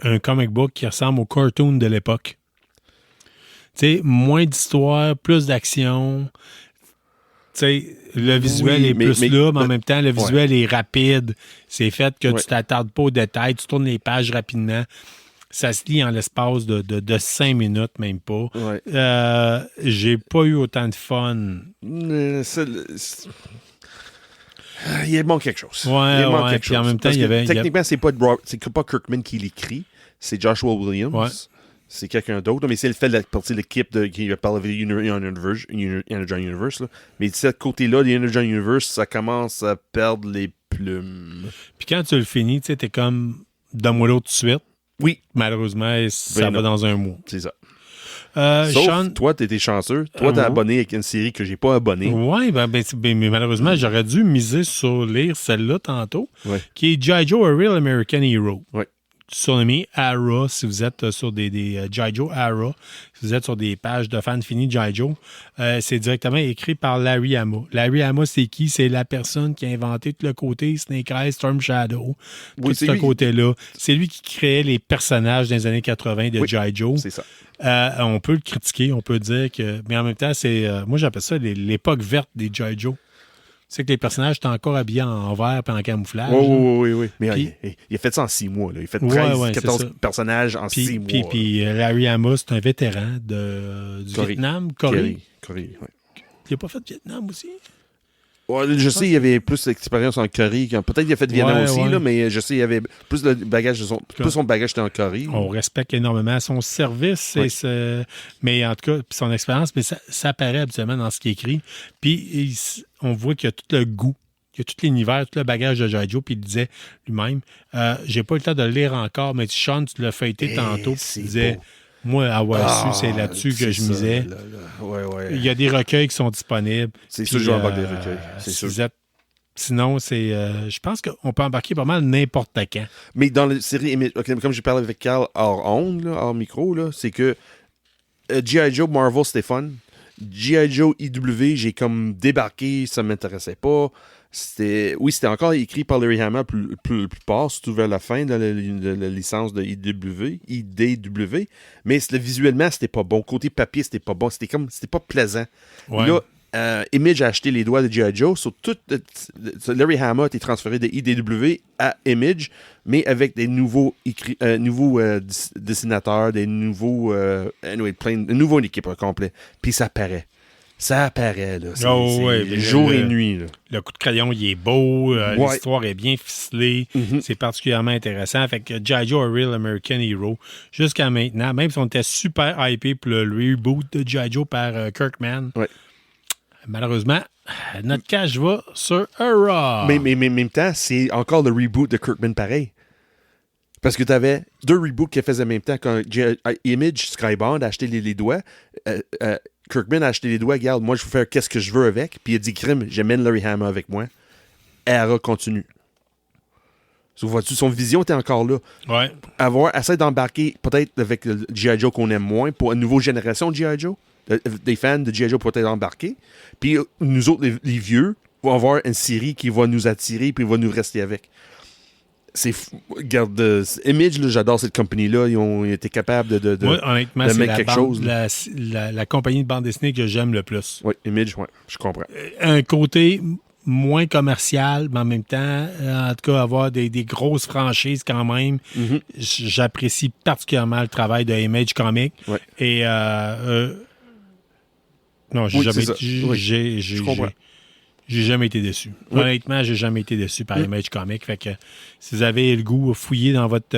un comic book qui ressemble au cartoon de l'époque. Tu sais, moins d'histoire, plus d'action. Tu sais, le visuel est plus là, mais en même temps, le visuel est rapide. C'est fait que tu t'attardes pas aux détails, tu tournes les pages rapidement. Ça se lit en l'espace de 5 minutes, même pas. Ouais. J'ai pas eu autant de fun. Il manque quelque chose. Ouais, il manque ouais, quelque puis en chose. même temps, Parce il y que avait... techniquement, c'est pas Kirkman qui l'écrit, c'est Joshua Williams. Ouais. C'est quelqu'un d'autre, mais c'est le fait de partie de l'équipe qui parle de Indiana Jones Universe. Là. Mais de ce côté-là, l'Indiana Jones Universe, ça commence à perdre les plumes. Puis quand tu le finis, tu sais, t'es comme, donne-moi l'autre tout de suite. Oui. Malheureusement, ça va dans un mois. C'est ça. Sauf, Sean... toi, t'étais chanceux. Toi, t'es abonné avec une série que j'ai pas abonné. Oui, mais malheureusement, j'aurais dû miser sur lire celle-là tantôt, qui est G.I. Joe, A Real American Hero. Ouais. surnommé Ara, si vous êtes sur des G.I. Joe Ara, si vous êtes sur des pages de fans finis de G.I. Joe, c'est directement écrit par Larry Hama. Larry Hama, c'est qui? C'est la personne qui a inventé tout le côté Snake Eyes, Storm Shadow, tout ce côté-là. C'est lui qui créait les personnages dans les années 80 de G.I. Joe. C'est ça. On peut le critiquer, on peut dire que... Mais en même temps, c'est moi, j'appelle ça l'époque verte des G.I. Joe. C'est que les personnages sont encore habillés en vert et en camouflage. Oui. Mais puis, il a fait ça en 6 mois. Là. Il a fait 13, 14 personnages en 6 mois. Puis Larry Hama, c'est un vétéran du Vietnam, Corée. Corée, oui. Il n'a pas fait de Vietnam aussi? Ouais, je sais, il y avait plus d'expérience en Corée. Peut-être qu'il a fait de Vietnam aussi, là, mais je sais, il y avait plus de bagage. Plus son bagage était en Corée. On respecte énormément son service, mais en tout cas, puis son expérience, mais ça apparaît habituellement dans ce qu'il écrit. Puis on voit qu'il y a tout le goût, qu'il y a tout l'univers, tout le bagage de G.I. Joe, puis il disait lui-même, j'ai pas eu le temps de le lire encore, mais Sean, tu l'as feuilleté tantôt, puis tu disais... Beau. Moi, avoir su, c'est là-dessus que je misais. Ouais. Il y a des recueils qui sont disponibles. C'est sûr que je vais embarquer des recueils. C'est sûr. Sinon, c'est. Je pense qu'on peut embarquer pas mal n'importe quand. Mais dans la série, comme j'ai parlé avec Carl hors onde, hors micro, là, c'est que G.I. Joe Marvel, c'était fun. G.I. Joe IW, j'ai comme débarqué, ça m'intéressait pas. C'était encore écrit par Larry Hama plus tard, surtout vers la fin de la licence de IDW, mais visuellement, c'était pas bon. Côté papier, c'était pas bon. C'était pas plaisant. Ouais. Là, Image a acheté les droits de G.I. Joe. Larry Hama a été transféré de IDW à Image, mais avec des nouveaux dessinateurs, des nouveaux... une nouvelle équipe complète. Puis ça paraît. Ça apparaît, là. C'est jour et nuit, là. Le coup de crayon, il est beau. L'histoire est bien ficelée. Mm-hmm. C'est particulièrement intéressant. Fait que G.I. Joe, A Real American Hero, jusqu'à maintenant, même si on était super hypé pour le reboot de G.I. Joe par Kirkman, malheureusement, notre cash va sur Hurrah. Mais en même temps, c'est encore le reboot de Kirkman pareil. Parce que tu avais 2 reboots qui faisaient en même temps. Quand Image, Skybound a acheté les doigts, Kirkman a acheté les doigts, regarde, moi je veux faire qu'est-ce que je veux avec. Puis il a dit, crime, j'amène Larry Hama avec moi. Era continue. Vois-tu, son vision était encore là. Ouais. Essayer d'embarquer peut-être avec le G.I. Joe qu'on aime moins pour une nouvelle génération de G.I. Joe. Des fans de G.I. Joe pourraient être embarqués. Puis nous autres, les vieux, vont avoir une série qui va nous attirer puis va nous rester avec. Regarde, Image, là, j'adore cette compagnie-là. Ils ont été capables de moi, honnêtement, de mettre quelque chose. La compagnie de bande dessinée que j'aime le plus. Oui, Image, je comprends. Un côté moins commercial, mais en même temps, en tout cas, avoir des grosses franchises quand même. Mm-hmm. J'apprécie particulièrement le travail de Image Comics. Ouais. Et non, je comprends. J'ai jamais été déçu. Oui. Honnêtement, j'ai jamais été déçu par Image Comics. Fait que si vous avez le goût, fouillez dans votre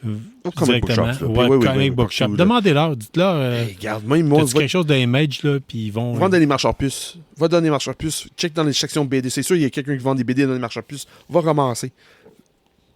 directement. Comic Book Shop. Demandez-leur, dites-leur. Regarde, moi, quelque chose d'Image, là, puis ils vont. Va dans les marches à puces. Va dans les marches à puces. Check dans les sections BD. C'est sûr, il y a quelqu'un qui vend des BD dans les marches à puces. Va ramasser.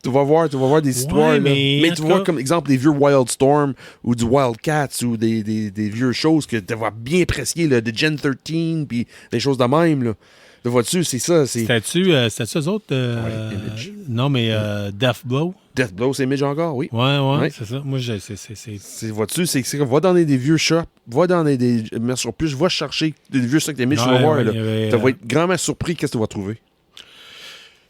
Tu vas voir des histoires. Mais tu vois, comme exemple, des vieux Wildstorm ou du Wildcats ou des vieux choses que tu vas bien apprécier, là, de Gen 13 puis des choses de même. Là. Tu vois-tu, c'est ça. C'était-tu eux autres? Image. Non, mais Deathblow. Deathblow, c'est Image encore, oui. Ouais. C'est ça. Moi, c'est... Vois-tu, c'est va dans des vieux shops, va dans des sur plus, va chercher des vieux stocks d'Image, tu vas voir. Tu vas être grandement surpris qu'est-ce que tu vas trouver.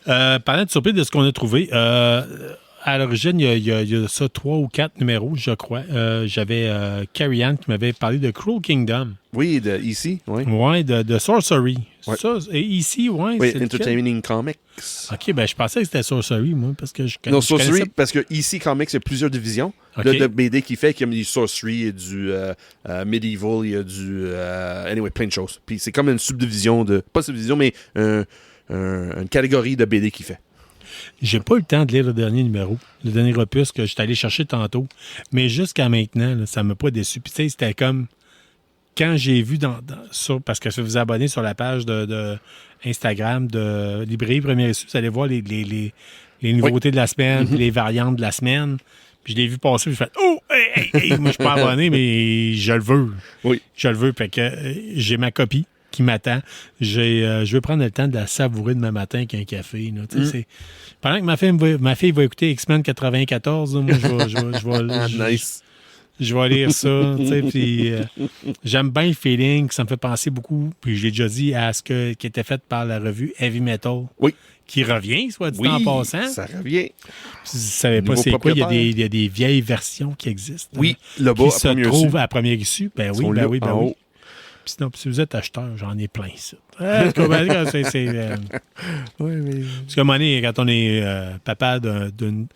Parlant de surprise de ce qu'on a trouvé, à l'origine, il y a ça 3 ou 4 numéros, je crois. J'avais Carrie Ann qui m'avait parlé de Cruel Kingdom. Oui, de EC, oui. Oui, de Sorcery. Ouais. Ça, et EC, oui. Oui, Entertaining Comics. OK, ben je pensais que c'était Sorcery, moi, parce que je connais. Non, Sorcery, parce que EC Comics, il y a plusieurs divisions de BD qui fait, comme du Sorcery, il y a du Medieval, il y a du... anyway, plein de choses. Puis c'est comme une subdivision de... Pas subdivision, mais... une catégorie de BD qu'il fait. J'ai pas eu le temps de lire le dernier numéro, le dernier opus que j'étais allé chercher tantôt. Mais jusqu'à maintenant, là, ça m'a pas déçu. Puis tu sais, c'était comme quand j'ai vu parce que je vous abonnez sur la page de Instagram de Librairie Premier Issu, vous allez voir les nouveautés de la semaine, puis les variantes de la semaine. Puis je l'ai vu passer, puis je fais « Oh! Hey! Moi, je suis pas abonné, mais je le veux. » Oui. Je le veux. Fait que j'ai ma copie qui m'attend. Je veux prendre le temps de la savourer demain matin avec un café. Là. Pendant que ma fille va écouter X-Men 94, là, moi, je vais lire ça. Puis, j'aime bien le feeling, ça me fait penser beaucoup, puis j'ai déjà dit, à ce qui était fait par la revue Heavy Metal. Oui. Qui revient, soit dit Oui, en passant. ça revient. Si vous ne savez pas Nouveau c'est quoi, propriétaire. il y a des vieilles versions qui existent. Oui, le bas, qui à se première trouvent issue. à première issue. Ben Ils oui, sont ben là, oui, ben en oui. haut. Puis sinon, si vous êtes acheteur, j'en ai plein, ça. Parce qu'à un moment donné, quand on est papa d'une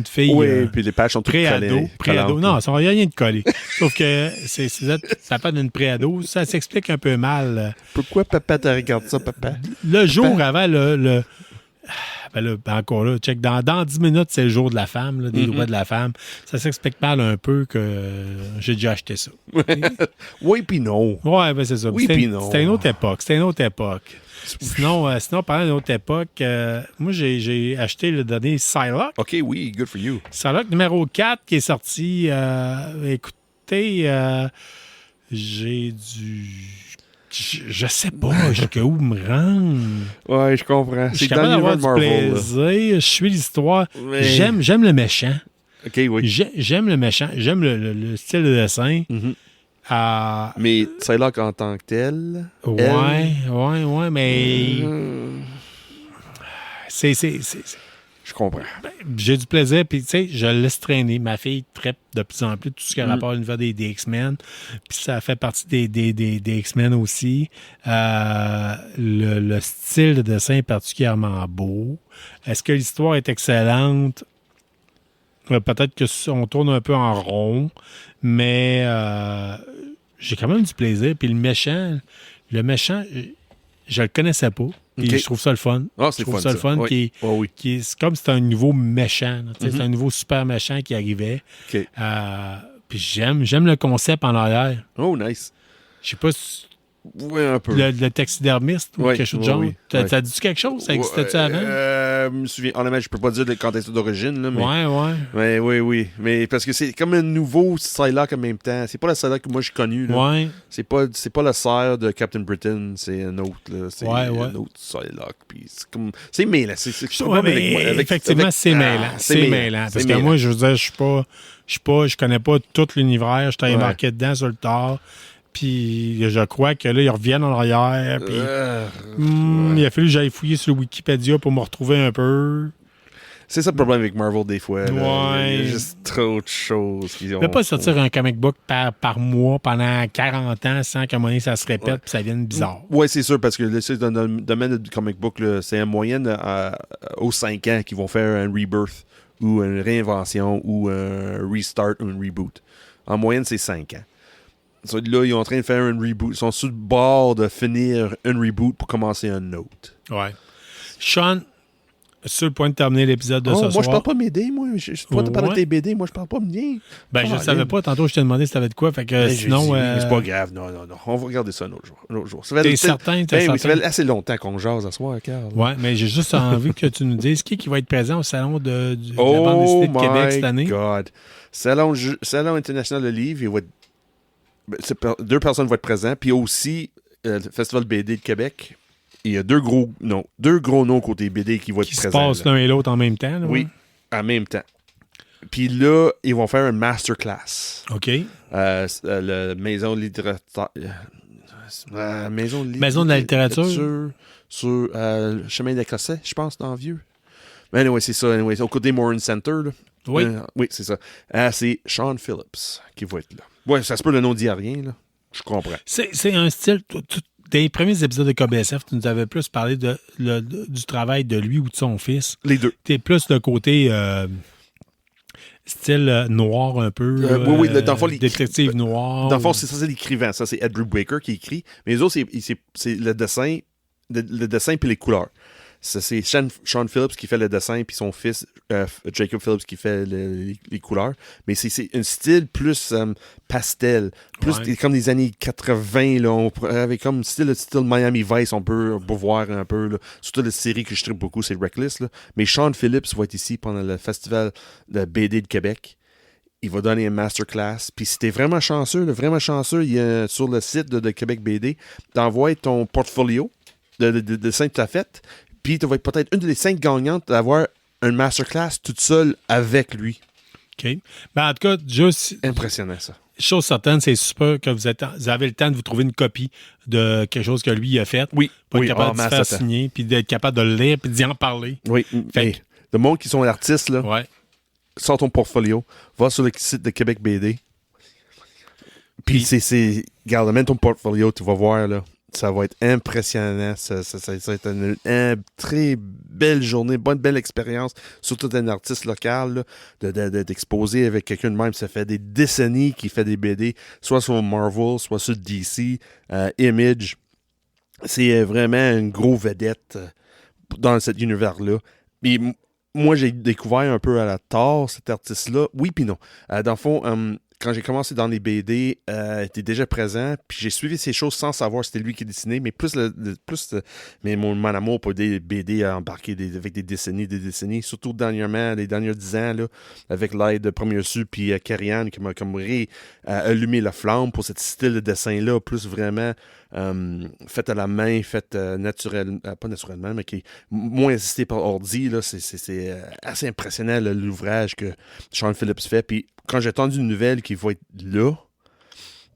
fille Oui, puis les pages sont toutes pré-ado, collantes. non, ça n'a rien de collé. Sauf que si vous êtes papa d'une pré-ado, ça s'explique un peu mal. Pourquoi papa te regarde ça, papa? Le jour avant ben là, encore là, check, dans 10 minutes, c'est le jour de la femme, là, des droits de la femme. Ça s'explique mal un peu que j'ai déjà acheté ça. Oui, puis non. Ouais, ben c'est ça. Oui, puis non. C'était une autre époque. Sinon, parlant d'une autre époque, moi, j'ai acheté le dernier Psylocke. OK, oui, good for you. Psylocke numéro 4 qui est sorti. Écoutez, j'ai du... Je sais pas jusqu'où me rendre. Ouais, je comprends. Je suis C'est dans capable d'avoir l'univers du Marvel. là. plaisir. Je suis l'histoire. Mais- J'aime le méchant. OK, oui. J'aime le méchant. J'aime le style de dessin. Mhm. Ah, Mais Psylocke en tant que tel... ouais, mais... C'est... Je comprends. J'ai du plaisir, puis tu sais, je le laisse traîner. Ma fille traite de plus en plus tout ce qui a rapport à l'univers des X-Men, puis ça fait partie des X-Men aussi. Le style de dessin est particulièrement beau. Est-ce que l'histoire est excellente? Peut-être qu'on tourne un peu en rond, mais j'ai quand même du plaisir. Puis le méchant, je le connaissais pas. Puis Ok. je trouve ça le fun. Ah, Je c'est trouve fun, ça le fun. Oui. Oh, oui. C'est comme si c'était un nouveau méchant. là, tu sais, C'est un nouveau super méchant qui arrivait. OK. Puis j'aime le concept en arrière. Oh, nice. Je sais pas si Oui, un peu. le taxidermiste ou Oui, quelque chose de oui, genre. oui, T'as oui. dit quelque chose? Ça existait-tu avant? Je me souviens. Honnêtement, je peux pas dire quand est-ce d'origine, là, mais... Ouais. Mais oui. Mais parce que c'est comme un nouveau Psylocke en même temps. C'est pas le Psylocke que moi j'ai connu. Là. Ouais. C'est pas le sœur de Captain Britain, c'est un autre. Là. C'est Ouais. un autre Psylocke. Puis c'est comme. C'est mêlant. Ouais, mais effectivement, c'est mêlant. C'est mêlant. Parce que moi, je veux dire, je connais pas tout l'univers. Je t'avais marqué dedans sur le tard. Puis je crois que là, ils reviennent en arrière. Puis il a fallu que j'aille fouiller sur Wikipédia pour me retrouver un peu. C'est ça le problème avec Marvel des fois. Là. Ouais. Il y a juste trop de choses. Je ne peux pas sortir un comic book par mois pendant 40 ans sans qu'à un moment donné, ça se répète puis ça vienne bizarre. Oui, c'est sûr, parce que là, c'est dans le domaine du comic book, là, c'est en moyenne aux 5 ans qu'ils vont faire un rebirth ou une réinvention ou un restart ou un reboot. En moyenne, c'est 5 ans. So, là, ils sont en train de faire un reboot. Ils sont sur le bord de finir un reboot pour commencer un autre. Ouais. Sean, sur le point de terminer l'épisode de ce soir. Moi, je parle pas de mes BD, moi. Toi, tu parles de Ouais. tes BD, moi, je parle pas de mien. Ben, je ne savais pas. Tantôt, je t'ai demandé si tu avais de quoi. Fait que Mais sinon. c'est pas grave. Non. On va regarder ça un autre jour. Ça fait, T'es certain? oui, ça fait assez longtemps qu'on jase à soir, Carl. Ouais, mais j'ai juste envie que tu nous dises qui va être présent au salon de la bande dessinée de Québec cette année. Oh my God. Salon international de livre, il va être... deux personnes vont être présentes. Puis aussi, le Festival BD de Québec, il y a deux gros noms côté BD qui vont être Qui se présents. passent l'un et l'autre en même temps. Là, Oui, en même temps. Puis là, ils vont faire un masterclass. OK. La Maison de littérature... Maison Maison de la littérature. Sur le chemin d'Écossais, je pense, dans Vieux. Mais anyway, c'est ça. Anyway, au côté Morin Center. Là. Oui. Oui, c'est ça. C'est Sean Phillips qui va être là. Ouais, ça se peut, le nom dit à rien, là. Je comprends. C'est un style... Des premiers épisodes de KBSF, tu nous avais plus parlé du travail de lui ou de son fils. Les deux. T'es plus le côté style noir un peu. Oui, dans le fond, détective noir. Dans le fond, c'est ça, c'est l'écrivain. Ça, c'est Andrew Baker qui écrit. Mais les autres, c'est le dessin, le dessin puis les couleurs. Ça, c'est Sean Phillips qui fait le dessin, puis son fils, Jacob Phillips, qui fait les couleurs. Mais c'est un style plus pastel, plus comme des années 80, là, avec comme le style Miami Vice, on peut voir un peu. Là. Surtout la série que je tripe beaucoup, c'est Reckless. Là. Mais Sean Phillips va être ici pendant le festival de BD de Québec. il va donner un masterclass. Puis si t'es vraiment chanceux, il y a, sur le site de Québec BD, t'envoies ton portfolio de dessins que tu as fait, puis tu vas être peut-être une des 5 gagnantes d'avoir un masterclass toute seule avec lui. OK. Ben, en tout cas, juste, Impressionnant, ça. chose certaine, c'est super que vous avez le temps de vous trouver une copie de quelque chose que lui a fait. Oui. Pour Oui, être capable de mais se faire ça, signer, puis d'être capable de le lire, puis d'y en parler. Oui. Fait Hey, le monde qui sont artistes, là, Ouais. sors ton portfolio, va sur le site de Québec BD. Puis regarde, mets ton portfolio, tu vas voir, là. Ça va être impressionnant. Ça va être une très belle journée, belle expérience, surtout d'un artiste local, là, d'exposer avec quelqu'un de même. Ça fait des décennies qu'il fait des BD, soit sur Marvel, soit sur DC, Image. C'est vraiment une grosse vedette dans cet univers-là. Puis moi, j'ai découvert un peu à la tard cet artiste-là. Oui, puis non. Dans le fond, quand j'ai commencé dans les BD, il était déjà présent, puis j'ai suivi ces choses sans savoir si c'était lui qui dessinait, mais mais mon amour pour des BD a embarqué avec des décennies, surtout dernièrement, les derniers 10 ans, là, avec l'aide de Premier Su, puis Karianne, qui m'a comme allumé la flamme pour ce style de dessin-là, plus vraiment fait à la main, fait pas naturellement, mais qui est moins assisté par ordi, là, c'est assez impressionnant là, l'ouvrage que Sean Phillips fait, puis quand j'ai entendu une nouvelle qui va être là,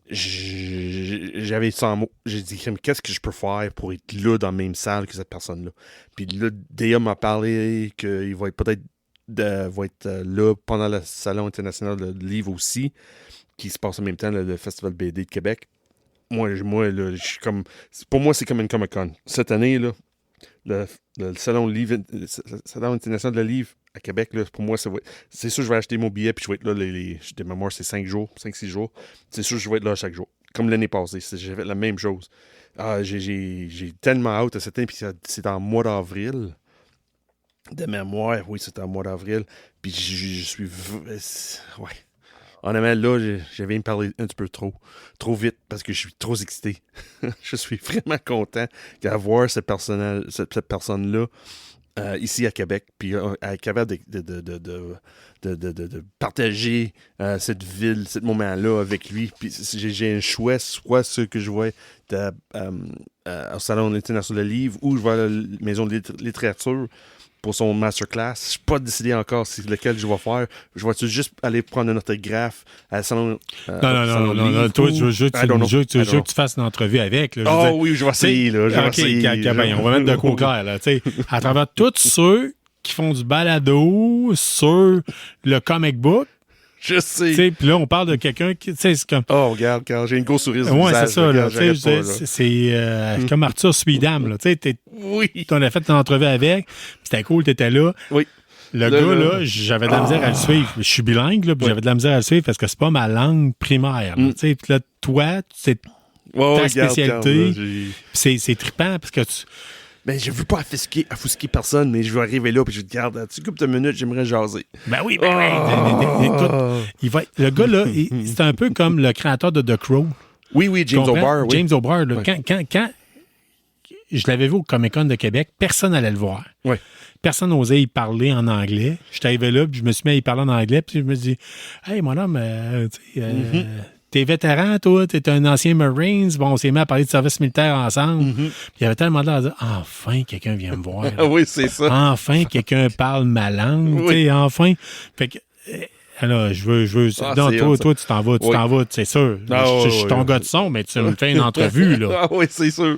j'avais 100 mots. J'ai dit, qu'est-ce que je peux faire pour être là dans la même salle que cette personne-là? Puis là, Déa m'a parlé qu'il va être peut-être là pendant le Salon international de livre aussi, qui se passe en même temps, le Festival BD de Québec. Moi là, je suis comme... Pour moi, c'est comme une Comic-Con. Cette année, là, le Salon international de livre à Québec, là, pour moi, c'est sûr que je vais acheter mon billet puis je vais être là, de mémoire, c'est 5-6 jours. C'est sûr que je vais être là chaque jour. Comme l'année passée, j'ai fait la même chose. J'ai tellement hâte à cette année, puis c'est en mois d'avril. De mémoire, oui, c'est en mois d'avril. Puis je suis... Ouais. Honnêtement, là, j'avais me parlé un petit peu trop vite, parce que je suis trop excité. Je suis vraiment content d'avoir cette personne-là ici à Québec, puis capable de partager cette ville, ce moment-là avec lui. Puis j'ai un choix, soit ce que je vois au Salon international de livre, ou je vais à la Maison de littérature pour son masterclass. Je ne suis pas décidé encore c'est lequel je vais faire. Je vais juste aller prendre un autographe à salon. Non. Toi, je veux que tu fasses une entrevue avec. Là, oui, je vais essayer. Là, on va mettre de quoi au clair. Là, à travers tous ceux qui font du balado sur le comic book. Je sais. Puis là, on parle de quelqu'un qui. C'est comme... Oh, regarde, quand j'ai une grosse souris. Oui, c'est ça. Là, c'est comme Arthur Suidam. Oui. On a fait une entrevue avec. C'était cool, tu étais là. Oui. Le gars, là, j'avais de la misère à le suivre. Je suis bilingue, là, puis j'avais de la misère à le suivre parce que c'est pas ma langue primaire. Puis là, toi, c'est ta spécialité. C'est trippant parce que tu. Ben, je veux pas offusquer personne, mais je veux arriver là, puis je te garde, tu coupes 2 minutes, j'aimerais jaser. Ben oui. Écoute, le gars, là, c'est un peu comme le créateur de The Crow. Oui, James O'Barr. James O'Barr, là, Ouais. quand je l'avais vu au Comic-Con de Québec, personne n'allait le voir. Ouais. Personne n'osait y parler en anglais. J'étais arrivé là, puis je me suis mis à y parler en anglais, puis je me dis, hey, mon homme, t'es vétéran, toi, t'es un ancien Marines. Bon, on s'est mis à parler de service militaire ensemble. Puis il y avait tellement de l'air de dire, enfin, quelqu'un vient me voir. Oui, c'est ça. Enfin, quelqu'un parle ma langue. Oui. Tu sais, enfin. Fait que, alors, je veux. Non, toi, tu t'en vas, c'est sûr. Je suis ton gars de son, mais tu me fais une entrevue, là. Ah oui, c'est sûr.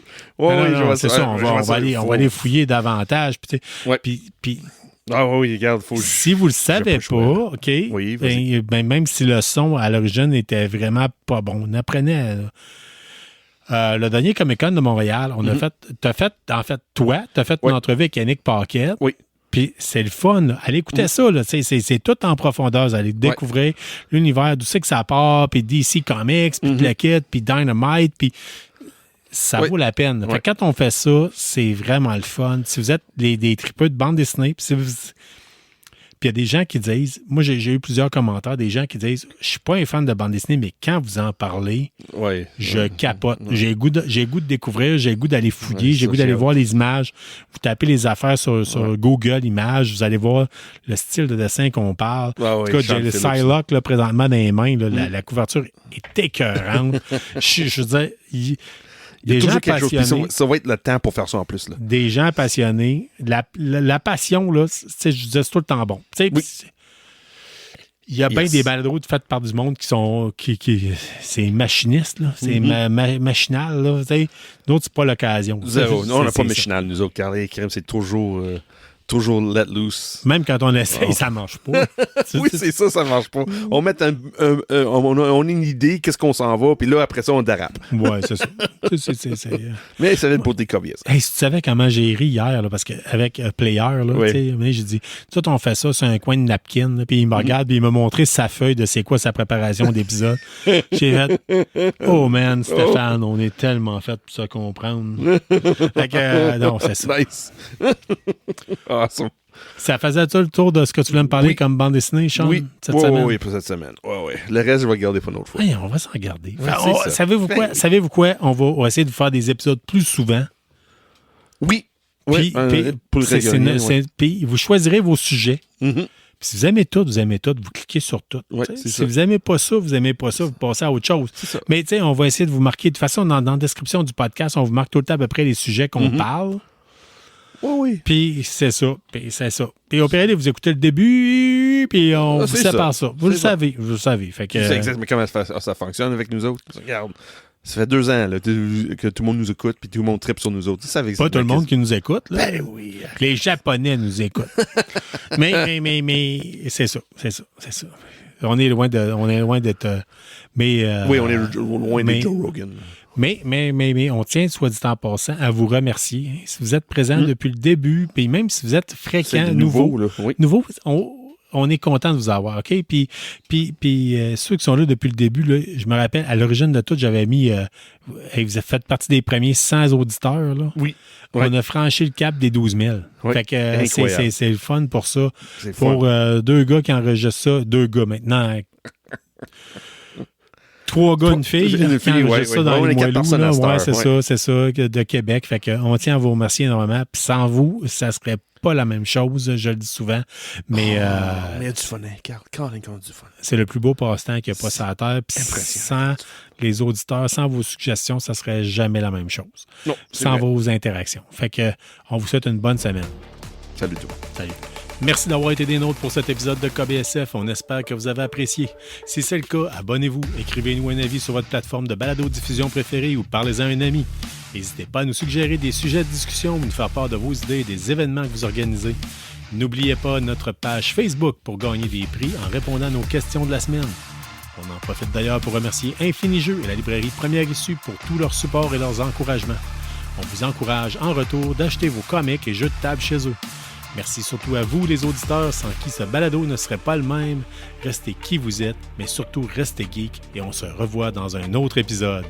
C'est ça, on va aller fouiller davantage. Puis, oui, regarde, faut. Si vous le savez pas, OK, Oui, même si le son à l'origine était vraiment pas bon, on apprenait. Le dernier Comic-Con de Montréal, t'as fait une entrevue avec Yannick Paquette. Oui. Puis c'est le fun. Là. Allez écouter ça. Là. C'est tout en profondeur. Vous allez découvrir l'univers, d'où c'est que ça part, puis DC Comics, puis Blackett, puis Dynamite, puis ça vaut la peine. Fait que quand on fait ça, c'est vraiment le fun. Si vous êtes des tripeux de bande dessinée, puis Puis il y a des gens qui disent, moi j'ai eu plusieurs commentaires, des gens qui disent, je suis pas un fan de bande dessinée, mais quand vous en parlez, Ouais. je capote. J'ai le goût de découvrir, j'ai le goût d'aller fouiller, Ouais, j'ai le goût d'aller voir les images. Vous tapez les affaires sur Google Images, vous allez voir le style de dessin qu'on parle. Ah En ouais, tout cas, Sean j'ai le Phillips. Psylocke là, présentement dans les mains. Là, la couverture est écœurante. je veux dire, Il y a des gens toujours quelque chose. Puis passionnés. ça va être le temps pour faire ça en plus. Là. Des gens passionnés. La passion, là, je disais, c'est tout le temps bon. Tu sais, Oui. il y a bien Yes. des balados faites par du monde qui sont. C'est machiniste, là. C'est machinal, là. Tu sais. D'autres, c'est pas l'occasion. Zéro. C'est- Non, on n'a c'est- pas c'est machinal, nous autres, car les crimes, c'est toujours let loose. ça. Même quand on essaye, ça marche pas. Oui, c'est ça, ça marche pas. On met on a une idée, qu'est-ce qu'on s'en va, puis là, après ça, on dérape. Ouais, c'est ça. Mais ça va être pour des copies. Hey, si tu savais comment j'ai ri hier, là, parce qu'avec Player, là, Oui. tu sais, j'ai dit, tout on fait ça sur un coin de napkin, là, puis il me regarde, puis il m'a montré sa feuille de c'est quoi sa préparation d'épisode. J'ai fait, oh man, Stéphane, on est tellement fait pour se comprendre. Fait que, non, c'est ça. Nice. Awesome. Ça faisait-tu le tour de ce que tu voulais me parler Oui. comme bande dessinée, Sean, Oui, cette oui, semaine? oui, pour cette semaine. Ouais, ouais. Le reste, je vais le garder pour une autre fois. Hey, on va s'en garder. Ouais, Fait, c'est ça. Savez-vous quoi? On va essayer de faire des épisodes plus souvent. Oui. Puis, pour le c'est- régulier, c'est- puis vous choisirez vos sujets. Mhm. Puis si vous aimez tout, vous cliquez sur tout. Ouais, Tu sais, c'est si ça. vous n'aimez pas ça, vous passez à autre chose. C'est ça. Mais tu sais, on va essayer de vous marquer. De toute façon, dans la description du podcast, on vous marque tout le temps à peu près les sujets qu'on parle. Oui, oui. Puis c'est ça. Puis c'est ça. Puis au pire, vous écoutez le début, puis on Ah, vous c'est sépare ça. Vous le C'est ça. savez. Vous le savez. Fait que, Tu sais exactement comment ça fonctionne avec nous autres. Regarde, ça fait 2 ans là, que tout le monde nous écoute, puis tout le monde tripe sur nous autres. Tu sais, avec pas tout le monde qui nous écoute. Là. Ben oui. Les Japonais nous écoutent. mais c'est ça. On est loin d'être. Mais, Oui, on est loin mais- de Joe Rogan. Mais on tient, soit dit en passant, à vous remercier. Hein. Si vous êtes présent depuis le début, puis même si vous êtes fréquent, C'est nouveau, là. Oui. nouveau, on est content de vous avoir, OK? Puis ceux qui sont là depuis le début, là, je me rappelle, à l'origine de tout, j'avais mis... hey, vous faites partie des premiers 100 auditeurs, là. Oui. On a franchi le cap des 12 000. Oui. Fait que Incroyable. c'est le fun pour ça. C'est Pour deux gars qui enregistrent ça, 2 gars maintenant... 3 gars, une fille, là, Une qui fille, enregistrent ça ouais. dans On les est 4 moelleux, personnes là. à cette Ouais, heure, c'est ça, de Québec. Fait que on tient à vous remercier énormément. Puis sans vous, ça serait pas la même chose, je le dis souvent. Mais Mais il y a du fun, hein, Carl. Carl, il y a du fun. c'est le plus beau passe-temps qu'il n'y a pas sur la Terre. Puis Impressionnant. sans les auditeurs, sans vos suggestions, ça serait jamais la même chose. Non, c'est Sans vrai. vos interactions. Fait que on vous souhaite une bonne semaine. Salut tout. Salut. Merci d'avoir été des nôtres pour cet épisode de KBSF. On espère que vous avez apprécié. Si c'est le cas, abonnez-vous, écrivez-nous un avis sur votre plateforme de balado-diffusion préférée ou parlez-en à un ami. N'hésitez pas à nous suggérer des sujets de discussion ou nous faire part de vos idées et des événements que vous organisez. N'oubliez pas notre page Facebook pour gagner des prix en répondant à nos questions de la semaine. On en profite d'ailleurs pour remercier Infini Jeux et la librairie Première Issue pour tout leur support et leurs encouragements. On vous encourage en retour d'acheter vos comics et jeux de table chez eux. Merci surtout à vous, les auditeurs, sans qui ce balado ne serait pas le même. Restez qui vous êtes, mais surtout restez geek et on se revoit dans un autre épisode.